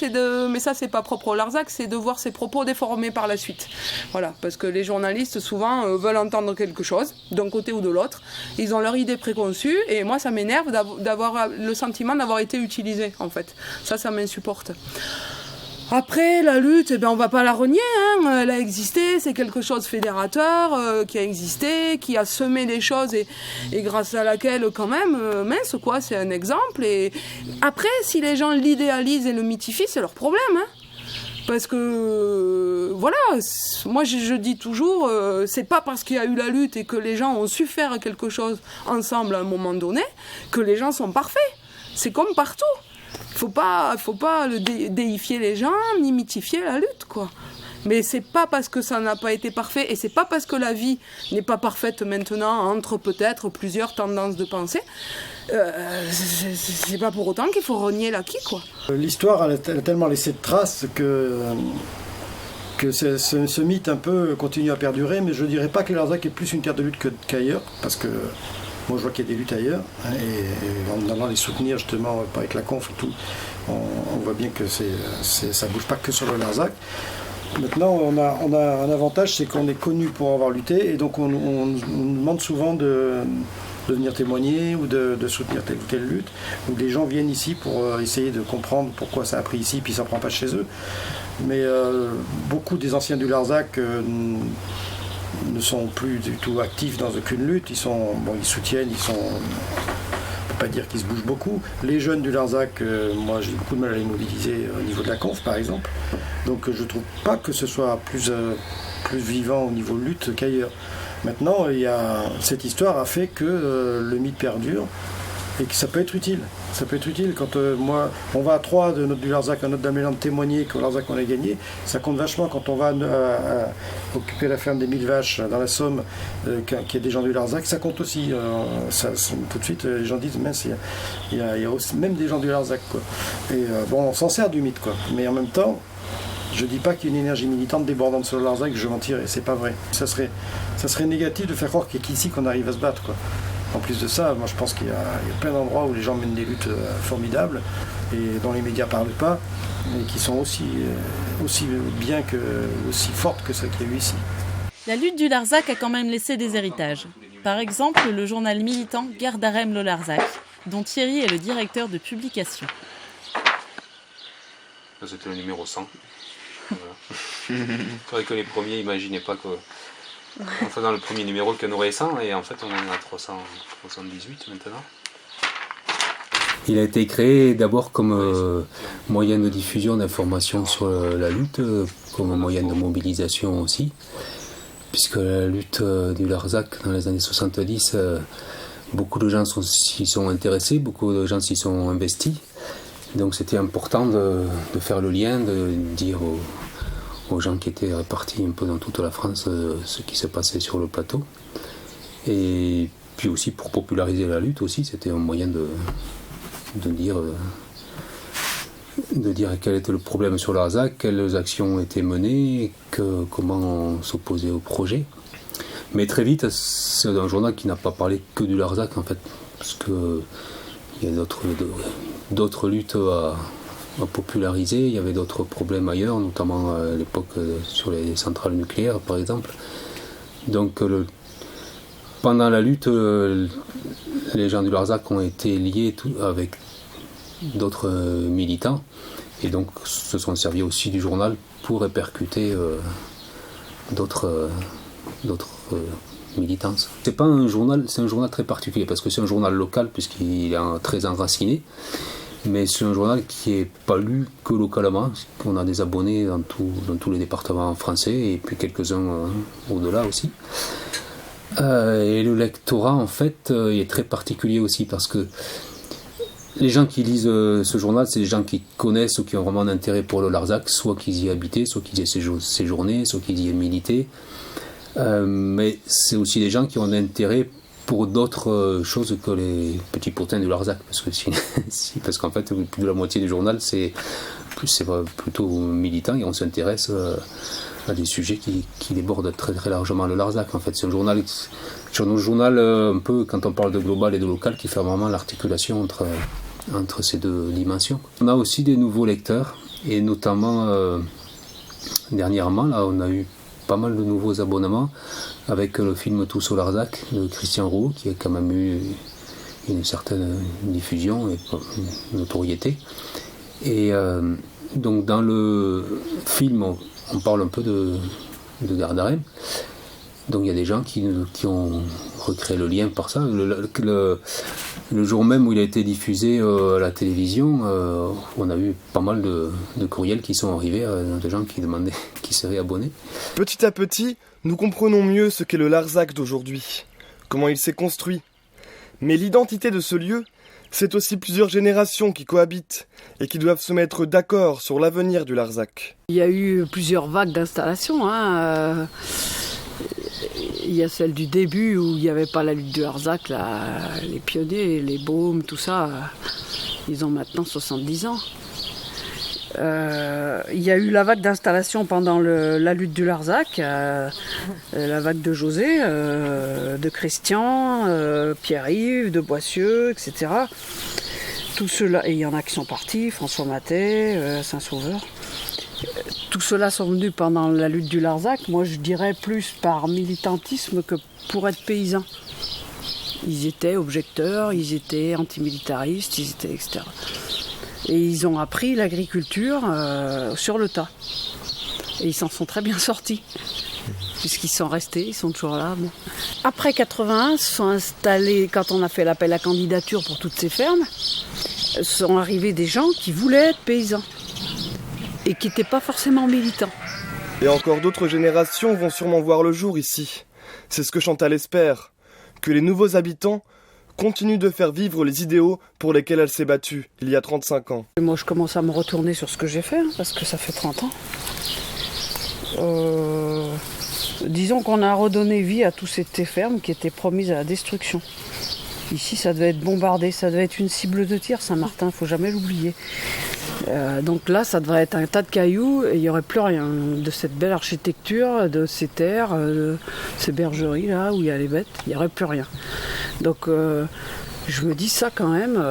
mais ça c'est pas propre au Larzac, c'est de voir ses propos déformés par la suite. Voilà, parce que les journalistes souvent veulent entendre quelque chose, d'un côté ou de l'autre. Ils ont leur idée préconçue et moi ça m'énerve d'avoir le sentiment d'avoir été utilisé en fait. Ça m'insupporte. Après, la lutte, on va pas la renier, hein. Elle a existé, c'est quelque chose fédérateur qui a existé, qui a semé les choses et grâce à laquelle, quand même, mince quoi, c'est un exemple. Et après, si les gens l'idéalisent et le mythifient, c'est leur problème, hein. Parce que, voilà, moi je dis toujours, c'est pas parce qu'il y a eu la lutte et que les gens ont su faire quelque chose ensemble à un moment donné que les gens sont parfaits. C'est comme partout. Faut pas déifier les gens, ni mythifier la lutte, quoi. Mais c'est pas parce que ça n'a pas été parfait, et c'est pas parce que la vie n'est pas parfaite maintenant entre peut-être plusieurs tendances de pensée, c'est pas pour autant qu'il faut renier l'acquis, quoi. L'histoire elle a tellement laissé de traces que ce mythe un peu continue à perdurer, mais je dirais pas que le Larzac est plus une terre de lutte qu'ailleurs, parce que Moi je vois qu'il y a des luttes ailleurs, hein, et en allant les soutenir justement avec la conf et tout, on voit bien que ça ne bouge pas que sur le Larzac. Maintenant on a un avantage, c'est qu'on est connu pour avoir lutté, et donc on nous demande souvent de venir témoigner ou de soutenir telle ou telle lutte, ou des gens viennent ici pour essayer de comprendre pourquoi ça a pris ici, puis ça ne prend pas chez eux. Mais beaucoup des anciens du Larzac ne sont plus du tout actifs dans aucune lutte. Ils soutiennent, on ne peut pas dire qu'ils se bougent beaucoup. Les jeunes du Larzac, moi j'ai beaucoup de mal à les mobiliser au niveau de la conf par exemple. Donc je ne trouve pas que ce soit plus vivant au niveau de lutte qu'ailleurs. Maintenant, cette histoire a fait que le mythe perdure et que ça peut être utile. Ça peut être utile quand on va à 3 du Larzac, à notre Dame-et-Lande témoigner qu'au Larzac on a gagné. Ça compte vachement quand on va occuper la ferme des 1000 vaches dans la Somme, qu'il y a des gens du Larzac. Ça compte aussi. Tout de suite, les gens disent mince, il y a aussi, même des gens du Larzac, quoi. Et on s'en sert du mythe, quoi. Mais en même temps, je ne dis pas qu'il y a une énergie militante débordante sur le Larzac, je mentirais, c'est pas vrai. Ça serait négatif de faire croire qu'il y a qu'ici qu'on arrive à se battre, quoi. En plus de ça, moi je pense qu'il y a plein d'endroits où les gens mènent des luttes formidables et dont les médias ne parlent pas, et qui sont aussi bien aussi fortes que celles qu'il y a eu ici. La lutte du Larzac a quand même laissé des héritages. Par exemple, le journal militant Gardarem le Larzac, dont Thierry est le directeur de publication. C'était le numéro 100. Voilà. C'est vrai que les premiers n'imaginaient pas qu'en faisant le premier numéro qu'il y en aurait 100, et en fait on en est à 378 maintenant. Il a été créé d'abord comme moyen de diffusion d'informations sur la lutte, comme moyen de mobilisation aussi, puisque la lutte du Larzac dans les années 70, beaucoup de gens s'y sont intéressés, beaucoup de gens s'y sont investis. Donc c'était important de faire le lien, de dire aux gens qui étaient répartis un peu dans toute la France ce qui se passait sur le plateau. Et puis aussi pour populariser la lutte aussi, c'était un moyen de dire quel était le problème sur le Larzac, quelles actions étaient menées, comment on s'opposait au projet. Mais très vite, c'est un journal qui n'a pas parlé que du Larzac en fait, parce que il y a d'autres luttes à populariser, il y avait d'autres problèmes ailleurs, notamment à l'époque sur les centrales nucléaires par exemple. Donc pendant la lutte, les gens du Larzac ont été liés avec d'autres militants et donc se sont servis aussi du journal pour répercuter d'autres militances. C'est pas un journal, c'est un journal très particulier parce que c'est un journal local puisqu'il est très enraciné, mais c'est un journal qui est pas lu que localement. On a des abonnés dans tous les départements français et puis quelques-uns au-delà aussi. Et le lectorat en fait est très particulier aussi parce que les gens qui lisent ce journal, c'est des gens qui connaissent ou qui ont vraiment un intérêt pour le Larzac, soit qu'ils y habitaient, soit qu'ils y aient séjourné, soit qu'ils y aient milité. Mais c'est aussi des gens qui ont un intérêt pour d'autres choses que les petits potins du Larzac, parce qu'en fait plus de la moitié du journal c'est plutôt militant et on s'intéresse à des sujets qui débordent très très largement le Larzac. En fait c'est un journal un peu, quand on parle de global et de local, qui fait vraiment l'articulation entre ces deux dimensions. On a aussi des nouveaux lecteurs et notamment dernièrement là on a eu pas mal de nouveaux abonnements avec le film Tous au Larzac de Christian Rouault qui a quand même eu une certaine diffusion et une notoriété. Et donc dans le film on parle un peu de Gardarem. Donc il y a des gens qui ont recréé le lien par ça. Le jour même où il a été diffusé à la télévision, on a eu pas mal de courriels qui sont arrivés de gens qui demandaient, qui seraient abonnés. Petit à petit, nous comprenons mieux ce qu'est le Larzac d'aujourd'hui, comment il s'est construit. Mais l'identité de ce lieu, c'est aussi plusieurs générations qui cohabitent et qui doivent se mettre d'accord sur l'avenir du Larzac. Il y a eu plusieurs vagues d'installation. Il y a celle du début où il n'y avait pas la lutte du Larzac, les pionniers, les Baumes, tout ça, ils ont maintenant 70 ans. Il y a eu la vague d'installation pendant la lutte du Larzac, la vague de José, de Christian, Pierre-Yves, de Boissieu, etc. Tout cela, et il y en a qui sont partis, François Matet, Saint-Sauveur. Tout cela sont venus pendant la lutte du Larzac. Moi, je dirais plus par militantisme que pour être paysans. Ils étaient objecteurs, ils étaient antimilitaristes, ils étaient etc. Et ils ont appris l'agriculture sur le tas. Et ils s'en sont très bien sortis. Puisqu'ils sont restés, ils sont toujours là. Bon. Après 81, se sont installés, quand on a fait l'appel à candidature pour toutes ces fermes, sont arrivés des gens qui voulaient être paysans. Et qui n'étaient pas forcément militants. Et encore d'autres générations vont sûrement voir le jour ici. C'est ce que Chantal espère. Que les nouveaux habitants continuent de faire vivre les idéaux pour lesquels elle s'est battue il y a 35 ans. Moi, je commence à me retourner sur ce que j'ai fait, parce que ça fait 30 ans. Disons qu'on a redonné vie à toutes ces fermes qui étaient promises à la destruction. Ici, ça devait être bombardé, ça devait être une cible de tir, Saint-Martin, il ne faut jamais l'oublier. Donc là, ça devrait être un tas de cailloux et il n'y aurait plus rien de cette belle architecture, de ces terres, de ces bergeries là où il y a les bêtes, il n'y aurait plus rien. Donc je me dis ça quand même,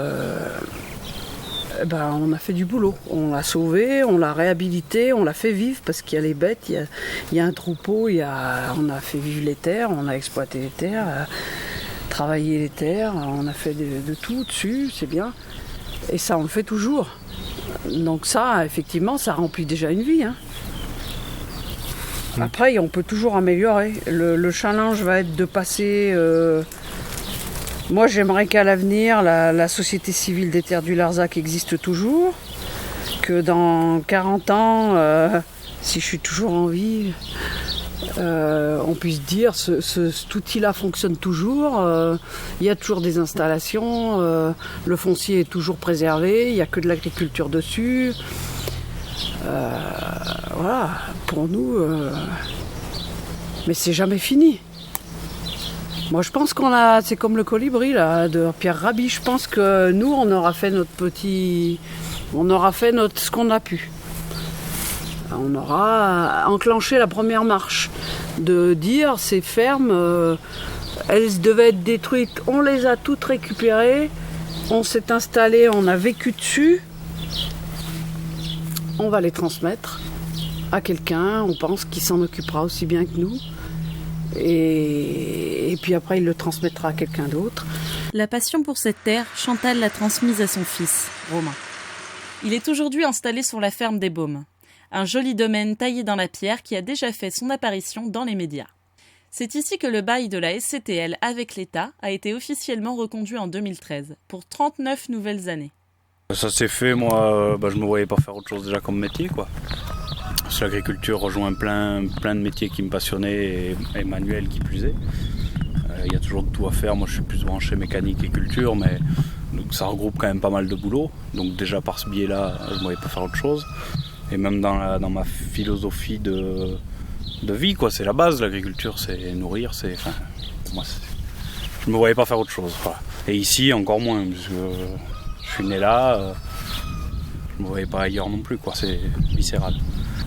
on a fait du boulot. On l'a sauvé, on l'a réhabilité, on l'a fait vivre parce qu'il y a les bêtes, il y a un troupeau, on a fait vivre les terres, on a exploité les terres, travaillé les terres, on a fait de tout dessus, c'est bien. Et ça, on le fait toujours. Donc ça, effectivement, ça remplit déjà une vie. Hein. Après, on peut toujours améliorer. Le challenge va être de passer... Moi, j'aimerais qu'à l'avenir, la Société civile des terres du Larzac existe toujours. Que dans 40 ans, si je suis toujours en vie, on puisse dire cet outil-là fonctionne toujours. Il y a toujours des installations. Le foncier est toujours préservé. Il n'y a que de l'agriculture dessus. Voilà, pour nous... Mais c'est jamais fini. Moi, je pense c'est comme le colibri là, de Pierre Rabhi. Je pense que nous, on aura fait ce qu'on a pu. On aura enclenché la première marche de dire ces fermes, elles devaient être détruites. On les a toutes récupérées. On s'est installé, on a vécu dessus. On va les transmettre à quelqu'un. On pense qu'il s'en occupera aussi bien que nous. Et puis après, il le transmettra à quelqu'un d'autre. La passion pour cette terre, Chantal l'a transmise à son fils, Romain. Il est aujourd'hui installé sur la ferme des Baumes, un joli domaine taillé dans la pierre qui a déjà fait son apparition dans les médias. C'est ici que le bail de la SCTL avec l'État a été officiellement reconduit en 2013, pour 39 nouvelles années. Ça s'est fait, moi, je me voyais pas faire autre chose déjà comme métier, quoi. Parce que l'agriculture rejoint plein de métiers qui me passionnaient et manuels qui plus est. Il y a toujours de tout à faire. Moi, je suis plus branché mécanique et culture, mais donc, ça regroupe quand même pas mal de boulot. Donc déjà par ce biais-là, je ne voyais pas faire autre chose. Et même dans ma philosophie de vie, quoi, c'est la base. L'agriculture, c'est nourrir, pour moi, je ne me voyais pas faire autre chose. Voilà. Et ici, encore moins, parce que je suis né là. Je ne me voyais pas ailleurs non plus, quoi. C'est viscéral.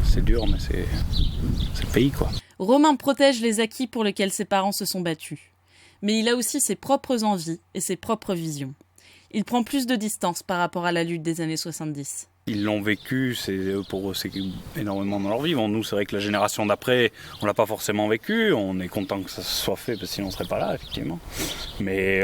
C'est dur, mais c'est le pays, quoi. Romain protège les acquis pour lesquels ses parents se sont battus. Mais il a aussi ses propres envies et ses propres visions. Il prend plus de distance par rapport à la lutte des années 70. Ils l'ont vécu, pour eux, c'est énormément dans leur vie. Bon, nous, c'est vrai que la génération d'après, on ne l'a pas forcément vécu. On est content que ça soit fait, parce que sinon on ne serait pas là, effectivement. Mais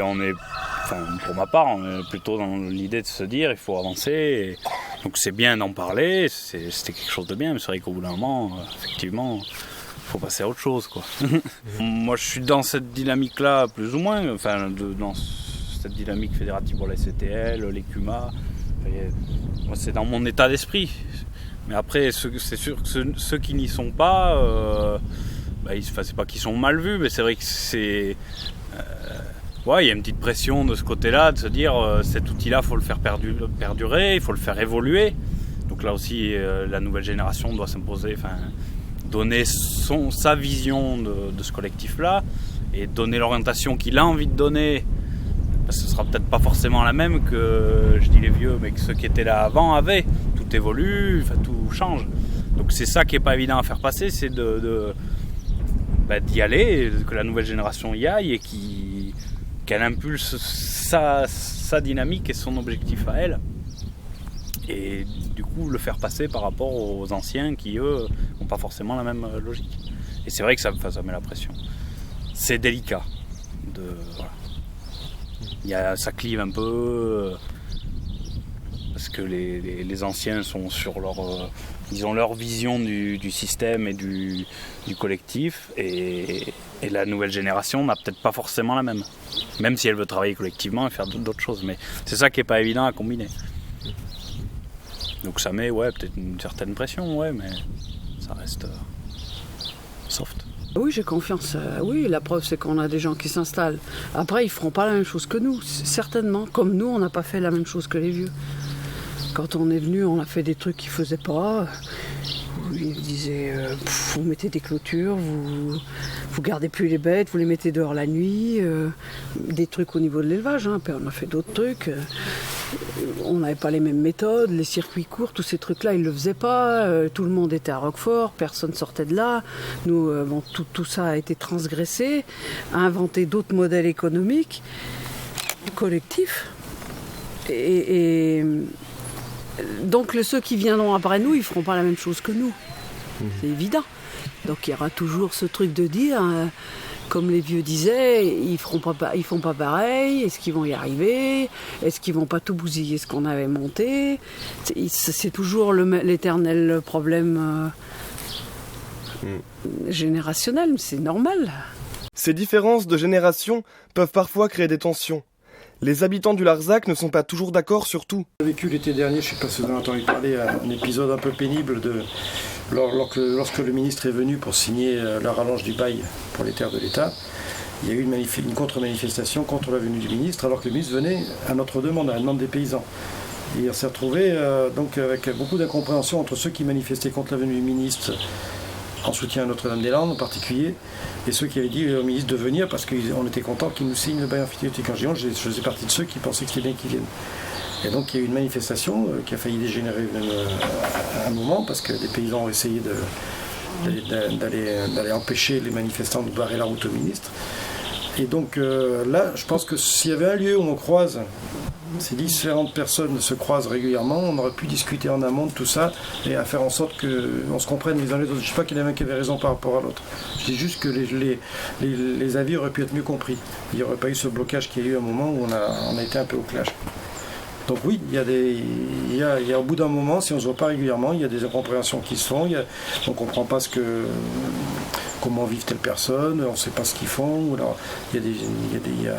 pour ma part, on est plutôt dans l'idée de se dire il faut avancer. Donc c'est bien d'en parler, c'était quelque chose de bien, mais c'est vrai qu'au bout d'un moment, effectivement, il faut passer à autre chose, quoi. Moi, je suis dans cette dynamique-là, plus ou moins, dans cette dynamique fédérative pour la SCTL, les CUMA. Moi, c'est dans mon état d'esprit. Mais après, c'est sûr que ceux qui n'y sont pas, c'est pas qu'ils sont mal vus, mais c'est vrai que c'est... il y a une petite pression de ce côté-là, de se dire cet outil-là, il faut le faire perdurer, il faut le faire évoluer. Donc là aussi, la nouvelle génération doit s'imposer, donner sa vision de ce collectif-là et donner l'orientation qu'il a envie de donner. Parce que ce sera peut-être pas forcément la même que, je dis les vieux, mais que ceux qui étaient là avant avaient. Tout tout évolue, tout change. Donc c'est ça qui n'est pas évident à faire passer, c'est d'y aller, que la nouvelle génération y aille et qu'elle impulse sa dynamique et son objectif à elle. Et du coup le faire passer par rapport aux anciens qui eux n'ont pas forcément la même logique. Et c'est vrai que ça met la pression. C'est délicat. Ça clive un peu parce que les anciens sont sur leur vision du système et du collectif et la nouvelle génération n'a peut-être pas forcément la même si elle veut travailler collectivement et faire d'autres choses, mais c'est ça qui n'est pas évident à combiner. Donc ça met peut-être une certaine pression, mais ça reste soft. Oui, j'ai confiance. Oui, la preuve, c'est qu'on a des gens qui s'installent. Après, ils feront pas la même chose que nous, certainement. Comme nous, on n'a pas fait la même chose que les vieux. Quand on est venu, on a fait des trucs qu'ils faisaient pas. Ils disaient, vous mettez des clôtures, vous gardez plus les bêtes, vous les mettez dehors la nuit. Des trucs au niveau de l'élevage. Puis on a fait d'autres trucs. On n'avait pas les mêmes méthodes, les circuits courts, tous ces trucs-là, ils ne le faisaient pas. Tout le monde était à Roquefort, personne sortait de là. Nous, tout ça a été transgressé, a inventé d'autres modèles économiques, collectifs. Et donc ceux qui viendront après nous, ils ne feront pas la même chose que nous. C'est évident. Donc il y aura toujours ce truc de dire... Comme les vieux disaient, ils font pas pareil, est-ce qu'ils vont y arriver? Est-ce qu'ils vont pas tout bousiller ce qu'on avait monté? C'est toujours l'éternel problème générationnel, c'est normal. Ces différences de génération peuvent parfois créer des tensions. Les habitants du Larzac ne sont pas toujours d'accord sur tout. J'ai vécu l'été dernier, je ne sais pas si vous avez entendu parler, un épisode un peu pénible lorsque le ministre est venu pour signer la rallonge du bail pour les terres de l'État. Il y a eu une contre-manifestation contre la venue du ministre, alors que le ministre venait à notre demande, à la demande des paysans. Et on s'est retrouvé donc avec beaucoup d'incompréhension entre ceux qui manifestaient contre la venue du ministre en soutien à Notre-Dame-des-Landes en particulier, et ceux qui avaient dit au ministre de venir parce qu'on était content qu'il nous signe le bail emphytéotique en géant. Je faisais partie de ceux qui pensaient que c'était bien qu'il vienne. Et donc il y a eu une manifestation qui a failli dégénérer à un moment parce que des paysans ont essayé d'aller empêcher les manifestants de barrer la route au ministre. Et donc là, je pense que s'il y avait un lieu où on croise, ces différentes personnes se croisent régulièrement, on aurait pu discuter en amont de tout ça et à faire en sorte qu'on se comprenne les uns les autres. Je ne dis pas qu'il y en a un qui avait raison par rapport à l'autre. Je dis juste que les avis auraient pu être mieux compris. Il n'y aurait pas eu ce blocage qu'il y a eu à un moment où on a été un peu au clash. Donc oui, il y a au bout d'un moment, si on ne se voit pas régulièrement, il y a des incompréhensions qui se font, on ne comprend pas comment vivent telles personnes, on ne sait pas ce qu'ils font, ou alors il y a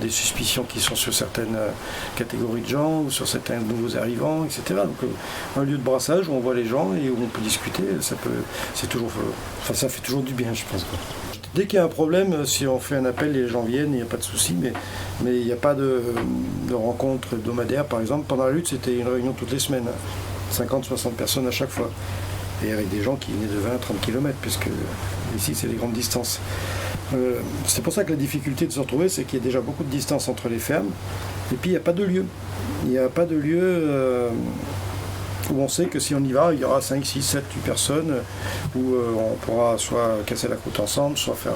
des suspicions qui sont sur certaines catégories de gens, ou sur certains nouveaux arrivants, etc. Donc un lieu de brassage où on voit les gens et où on peut discuter, ça fait toujours du bien, je pense, quoi. Dès qu'il y a un problème, si on fait un appel, les gens viennent, il n'y a pas de souci, mais il n'y a pas de rencontre hebdomadaire. Par exemple, pendant la lutte, c'était une réunion toutes les semaines, 50-60 personnes à chaque fois. Et avec des gens qui venaient de 20-30 km, puisque ici, c'est les grandes distances. C'est pour ça que la difficulté de se retrouver, c'est qu'il y a déjà beaucoup de distance entre les fermes, et puis il n'y a pas de lieu. Il n'y a pas de lieu... où on sait que si on y va, il y aura 5, 6, 7, 8 personnes, où on pourra soit casser la croûte ensemble, soit faire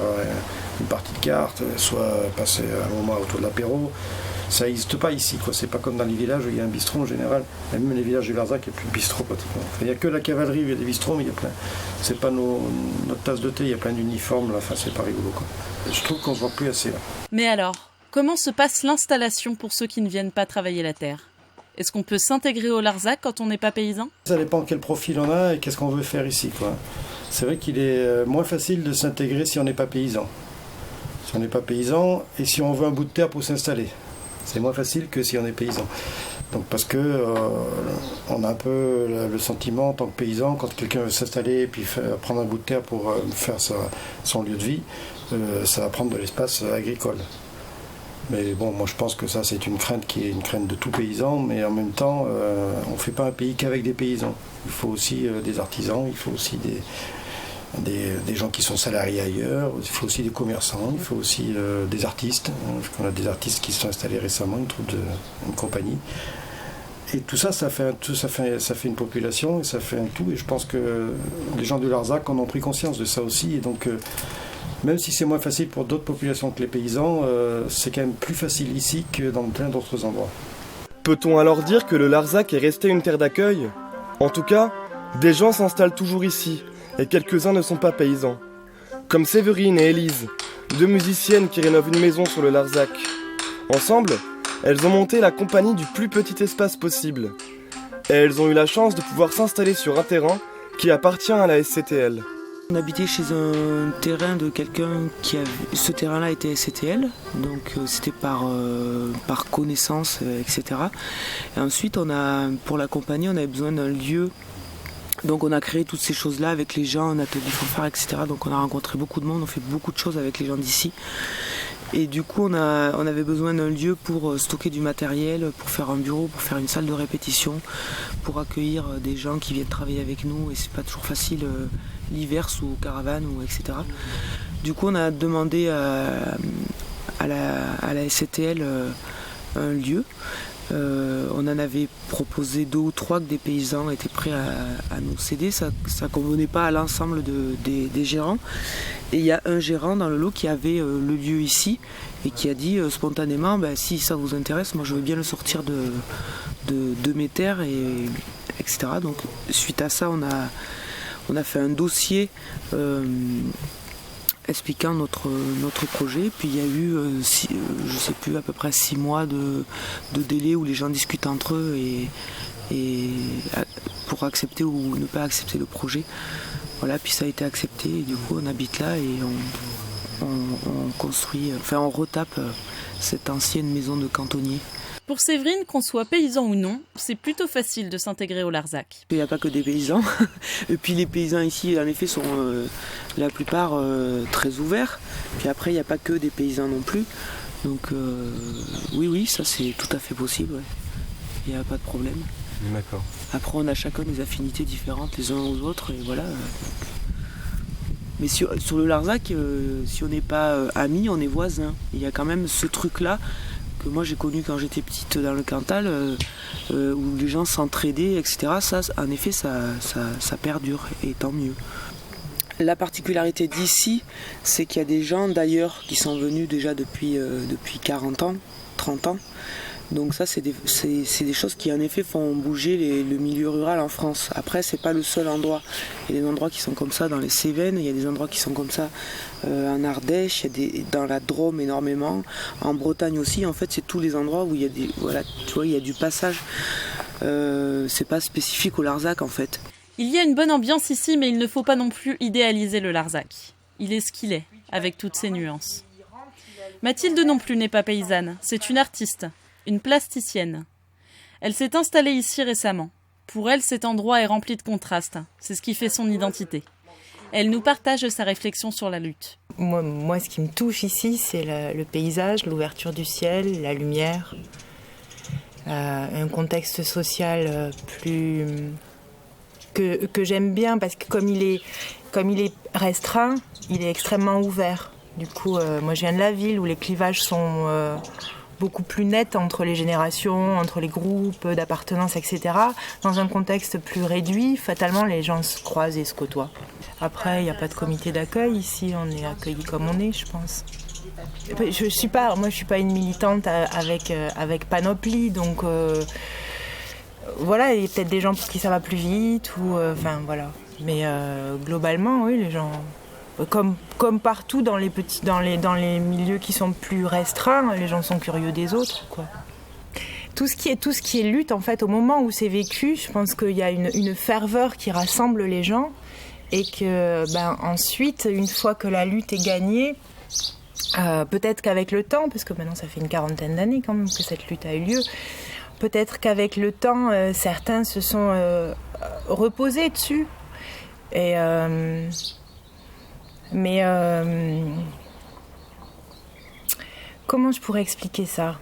une partie de cartes, soit passer un moment autour de l'apéro. Ça n'existe pas ici, quoi. C'est pas comme dans les villages où il y a un bistrot en général. Et même les villages du Larzac, il n'y a plus de bistrot pratiquement. Il n'y a que la cavalerie, il y a des bistrots, mais il y a plein. C'est pas notre tasse de thé, il y a plein d'uniformes, là. Enfin, c'est pas rigolo, quoi. Je trouve qu'on se voit plus assez là. Mais alors, comment se passe l'installation pour ceux qui ne viennent pas travailler la terre ? Est-ce qu'on peut s'intégrer au Larzac quand on n'est pas paysan ? Ça dépend quel profil on a et qu'est-ce qu'on veut faire ici, quoi. C'est vrai qu'il est moins facile de s'intégrer si on n'est pas paysan. Si on n'est pas paysan et si on veut un bout de terre pour s'installer. C'est moins facile que si on est paysan. Donc parce que on a un peu le sentiment en tant que paysan, quand quelqu'un veut s'installer et puis prendre un bout de terre pour faire son lieu de vie, ça va prendre de l'espace agricole. Mais bon, moi je pense que ça c'est une crainte qui est une crainte de tout paysan, mais en même temps, on ne fait pas un pays qu'avec des paysans. Il faut aussi des artisans, il faut aussi des gens qui sont salariés ailleurs, il faut aussi des commerçants, il faut aussi des artistes. On a des artistes qui se sont installés récemment, une compagnie. Et tout ça, ça fait une population, et ça fait un tout. Et je pense que les gens du Larzac en ont pris conscience de ça aussi. Et donc, même si c'est moins facile pour d'autres populations que les paysans, c'est quand même plus facile ici que dans plein d'autres endroits. Peut-on alors dire que le Larzac est resté une terre d'accueil ? En tout cas, des gens s'installent toujours ici, et quelques-uns ne sont pas paysans. Comme Séverine et Élise, 2 musiciennes qui rénovent une maison sur le Larzac. Ensemble, elles ont monté la compagnie du plus petit espace possible. Et elles ont eu la chance de pouvoir s'installer sur un terrain qui appartient à la SCTL. On habitait chez un terrain de quelqu'un qui avait... Ce terrain-là était SCTL, donc c'était par connaissance, etc. Et ensuite, pour la compagnie, on avait besoin d'un lieu. Donc on a créé toutes ces choses-là avec les gens, un atelier fanfare, etc. Donc on a rencontré beaucoup de monde, on fait beaucoup de choses avec les gens d'ici. Et du coup, on avait besoin d'un lieu pour stocker du matériel, pour faire un bureau, pour faire une salle de répétition, pour accueillir des gens qui viennent travailler avec nous. Et c'est pas toujours facile l'hiver sous caravane, etc. Du coup, on a demandé à la SCTL un lieu. On en avait proposé 2 ou 3 que des paysans étaient prêts à nous céder. Ça ne convenait pas à l'ensemble des gérants. Et il y a un gérant dans le lot qui avait le lieu ici et qui a dit spontanément si ça vous intéresse, moi je veux bien le sortir de mes terres, etc. Donc suite à ça, on a fait un dossier expliquant notre projet. Puis il y a eu, je sais plus, à peu près 6 mois de délai où les gens discutent entre eux et pour accepter ou ne pas accepter le projet. Voilà, puis ça a été accepté et du coup on habite là et on construit, on retape cette ancienne maison de cantonnier. Pour Séverine, qu'on soit paysan ou non, c'est plutôt facile de s'intégrer au Larzac. Il n'y a pas que des paysans. Et puis les paysans ici, en effet, sont la plupart très ouverts. Puis après, il n'y a pas que des paysans non plus. Donc oui, ça c'est tout à fait possible. Ouais. Il n'y a pas de problème. D'accord. Après, on a chacun des affinités différentes les uns aux autres. Et voilà. Mais sur le Larzac, si on n'est pas amis, on est voisins. Il y a quand même ce truc-là que moi j'ai connu quand j'étais petite dans le Cantal, où les gens s'entraidaient, etc. Ça, en effet, ça perdure, et tant mieux. La particularité d'ici, c'est qu'il y a des gens d'ailleurs qui sont venus déjà depuis 40 ans, 30 ans. Donc ça, c'est des choses qui en effet font bouger le milieu rural en France. Après, c'est pas le seul endroit. Il y a des endroits qui sont comme ça dans les Cévennes, il y a des endroits qui sont comme ça en Ardèche, dans la Drôme énormément, en Bretagne aussi. En fait, c'est tous les endroits où il y a il y a du passage. C'est pas spécifique au Larzac en fait. Il y a une bonne ambiance ici, mais il ne faut pas non plus idéaliser le Larzac. Il est ce qu'il est, avec toutes ses nuances. Mathilde non plus n'est pas paysanne, c'est une artiste. Une plasticienne. Elle s'est installée ici récemment. Pour elle, cet endroit est rempli de contrastes. C'est ce qui fait son identité. Elle nous partage sa réflexion sur la lutte. Moi, ce qui me touche ici, c'est le paysage, l'ouverture du ciel, la lumière, un contexte social plus que j'aime bien parce que comme il est restreint, il est extrêmement ouvert. Du coup, moi, je viens de la ville où les clivages sont beaucoup plus net entre les générations, entre les groupes d'appartenance, etc. Dans un contexte plus réduit, fatalement, les gens se croisent et se côtoient. Après, il n'y a pas de comité d'accueil ici, on est accueillis comme on est, je pense. Je suis pas une militante avec panoplie, donc voilà, il y a peut-être des gens pour qui ça va plus vite, ou voilà. Mais globalement, oui, les gens... Comme partout dans les milieux qui sont plus restreints, les gens sont curieux des autres, quoi. Tout ce qui est lutte, en fait, au moment où c'est vécu, je pense qu'il y a une ferveur qui rassemble les gens et que ensuite, une fois que la lutte est gagnée, peut-être qu'avec le temps, parce que maintenant ça fait une 40aine d'années quand même que cette lutte a eu lieu, peut-être qu'avec le temps, certains se sont reposés dessus. Et mais comment je pourrais expliquer ça ?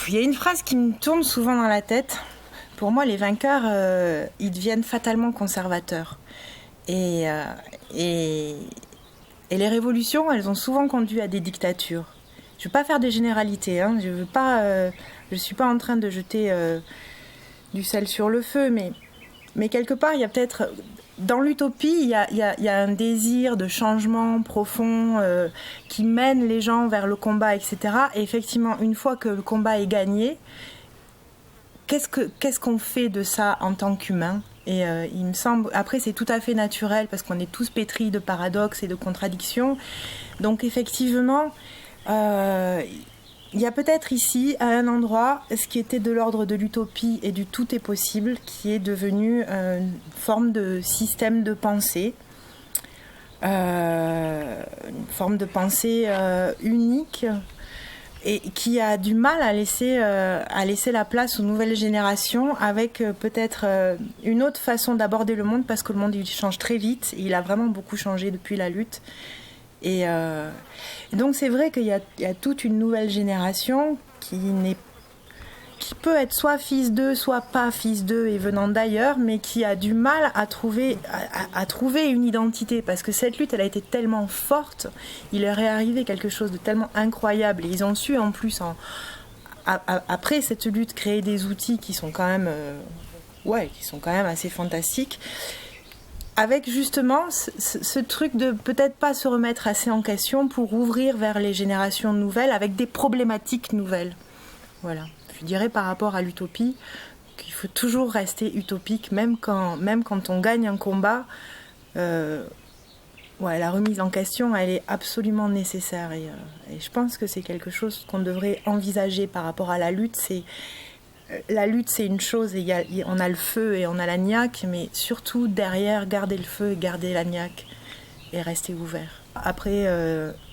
Il y a une phrase qui me tourne souvent dans la tête. Pour moi, les vainqueurs, ils deviennent fatalement conservateurs. Et les révolutions, elles ont souvent conduit à des dictatures. je veux pas faire des généralités, hein, je suis pas en train de jeter du sel sur le feu, mais quelque part, il y a peut-être, dans l'utopie, il y a un désir de changement profond qui mène les gens vers le combat, etc. Et effectivement, une fois que le combat est gagné, qu'est-ce qu'on fait de ça en tant qu'humain ? Et il me semble, après c'est tout à fait naturel parce qu'on est tous pétris de paradoxes et de contradictions. Donc effectivement, il y a peut-être ici, à un endroit, ce qui était de l'ordre de l'utopie et du tout est possible, qui est devenu une forme de système de pensée, une forme de pensée unique, et qui a du mal à laisser la place aux nouvelles générations avec peut-être une autre façon d'aborder le monde, parce que le monde il change très vite, il a vraiment beaucoup changé depuis la lutte. Et donc c'est vrai qu'il y a toute une nouvelle génération qui peut être soit fils d'eux, soit pas fils d'eux et venant d'ailleurs, mais qui a du mal à trouver une identité, parce que cette lutte, elle a été tellement forte, il leur est arrivé quelque chose de tellement incroyable, et ils ont su en plus, après cette lutte, créer des outils qui sont quand même, assez fantastiques, avec justement ce truc de peut-être pas se remettre assez en question pour ouvrir vers les générations nouvelles avec des problématiques nouvelles. Voilà. Je dirais par rapport à l'utopie qu'il faut toujours rester utopique, même quand on gagne un combat. La remise en question, elle est absolument nécessaire. Et je pense que c'est quelque chose qu'on devrait envisager par rapport à la lutte. La lutte, c'est une chose, et on a le feu et on a la niaque, mais surtout derrière, garder le feu et garder la niaque et rester ouvert. Après,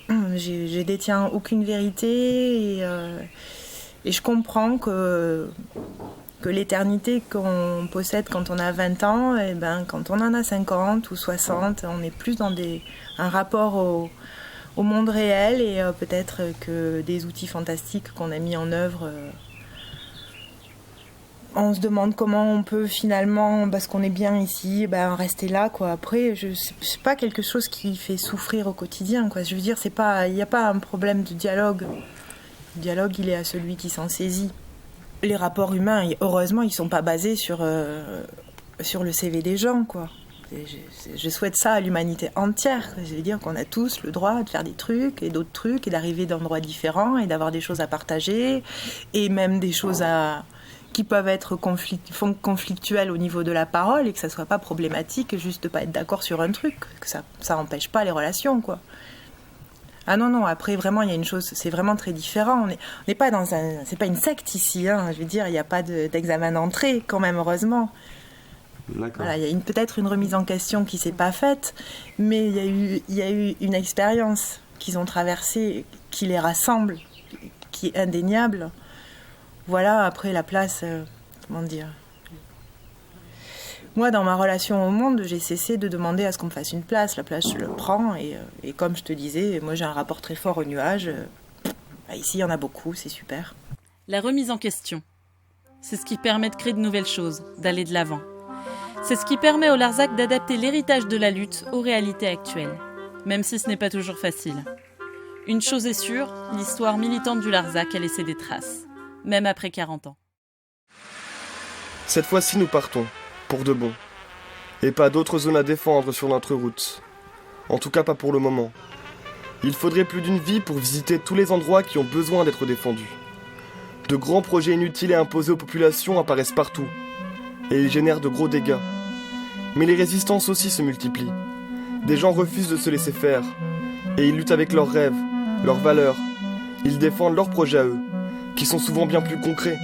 je détiens aucune vérité et je comprends que l'éternité qu'on possède quand on a 20 ans, et quand on en a 50 ou 60, on est plus dans un rapport au monde réel, et peut-être que des outils fantastiques qu'on a mis en œuvre, on se demande comment on peut finalement, parce qu'on est bien ici, rester là, quoi. Après, c'est pas quelque chose qui fait souffrir au quotidien, quoi. Je veux dire, il n'y a pas un problème de dialogue. Le dialogue, il est à celui qui s'en saisit. Les rapports humains, heureusement, ils sont pas basés sur le CV des gens, quoi. Je souhaite ça à l'humanité entière. Je veux dire qu'on a tous le droit de faire des trucs et d'autres trucs, et d'arriver d'endroits différents, et d'avoir des choses à partager, et même des choses qui peuvent être conflictuelles au niveau de la parole, et que ça soit pas problématique juste de pas être d'accord sur un truc, que ça empêche pas les relations, quoi. Ah non, après vraiment il y a une chose, c'est vraiment très différent. On n'est pas c'est pas une secte ici, hein. Je veux dire, il n'y a pas d'examen d'entrée quand même, heureusement. Voilà, il y a peut-être une remise en question qui s'est pas faite, mais il y a eu une expérience qu'ils ont traversée, qui les rassemble, qui est indéniable. Voilà, après la place, comment dire. Moi, dans ma relation au monde, j'ai cessé de demander à ce qu'on me fasse une place. La place, je le prends. Et comme je te disais, moi, j'ai un rapport très fort aux nuages. Ici, il y en a beaucoup, c'est super. La remise en question, c'est ce qui permet de créer de nouvelles choses, d'aller de l'avant. C'est ce qui permet au Larzac d'adapter l'héritage de la lutte aux réalités actuelles, même si ce n'est pas toujours facile. Une chose est sûre, l'histoire militante du Larzac a laissé des traces, même après 40 ans. Cette fois-ci, nous partons. Pour de bon. Et pas d'autres zones à défendre sur notre route. En tout cas pas pour le moment. Il faudrait plus d'une vie pour visiter tous les endroits qui ont besoin d'être défendus. De grands projets inutiles et imposés aux populations apparaissent partout. Et ils génèrent de gros dégâts. Mais les résistances aussi se multiplient. Des gens refusent de se laisser faire. Et ils luttent avec leurs rêves, leurs valeurs. Ils défendent leurs projets à eux, qui sont souvent bien plus concrets.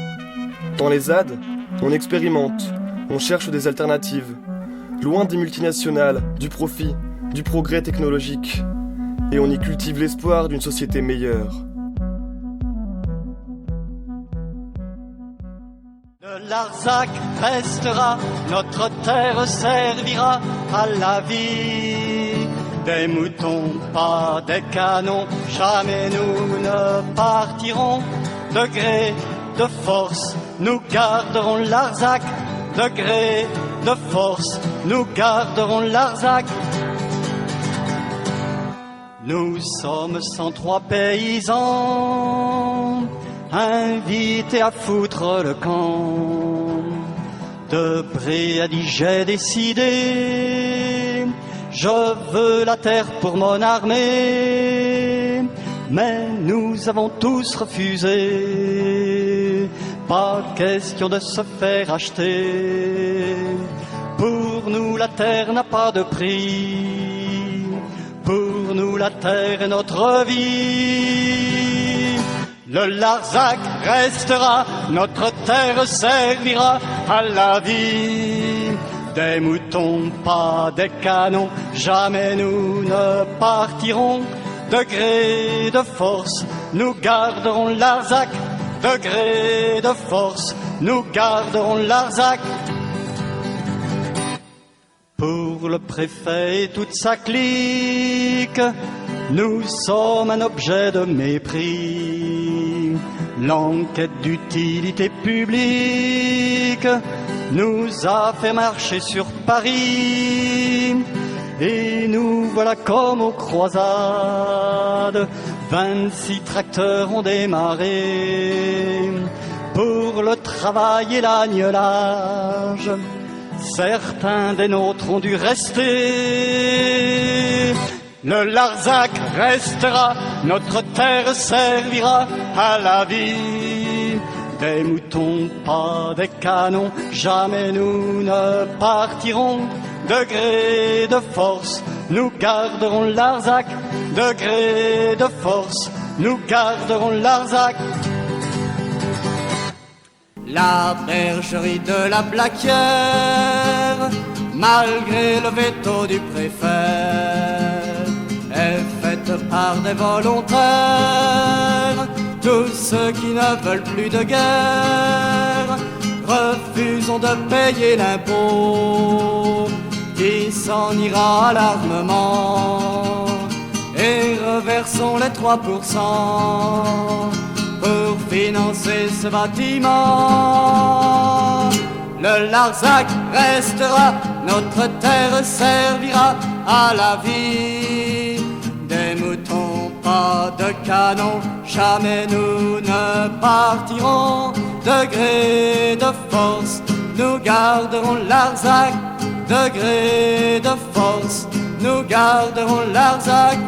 Dans les ZAD, on expérimente. On cherche des alternatives, loin des multinationales, du profit, du progrès technologique. Et on y cultive l'espoir d'une société meilleure. De Larzac restera, notre terre servira à la vie. Des moutons, pas des canons, jamais nous ne partirons. De gré, de force, nous garderons Larzac. De gré, de force, nous garderons Larzac. Nous sommes 103 paysans, invités à foutre le camp. De Bré a dit j'ai décidé, je veux la terre pour mon armée. Mais nous avons tous refusé, pas question de se faire acheter. Pour nous la terre n'a pas de prix, pour nous la terre est notre vie. Le Larzac restera, notre terre servira à la vie. Des moutons, pas des canons, jamais nous ne partirons. De gré de force, nous garderons Larzac. De gré de force, nous garderons Larzac. Pour le préfet et toute sa clique, nous sommes un objet de mépris. L'enquête d'utilité publique nous a fait marcher sur Paris. Et nous voilà comme aux croisades, 26 tracteurs ont démarré pour le travail et l'agnelage. Certains des nôtres ont dû rester. Le Larzac restera, notre terre servira à la vie. Des moutons, pas des canons, jamais nous ne partirons. De gré de force, nous garderons Larzac. De gré de force, nous garderons Larzac. La bergerie de la Blaquière, malgré le veto du préfet, est faite par des volontaires. Tous ceux qui ne veulent plus de guerre, refusons de payer l'impôt qui s'en ira à l'armement, et reversons les 3% pour financer ce bâtiment. Le Larzac restera, notre terre servira à la vie. Des moutons, pas de canons, jamais nous ne partirons. De gré de force, nous garderons Larzac. De gré de force, nous garderons Larzac.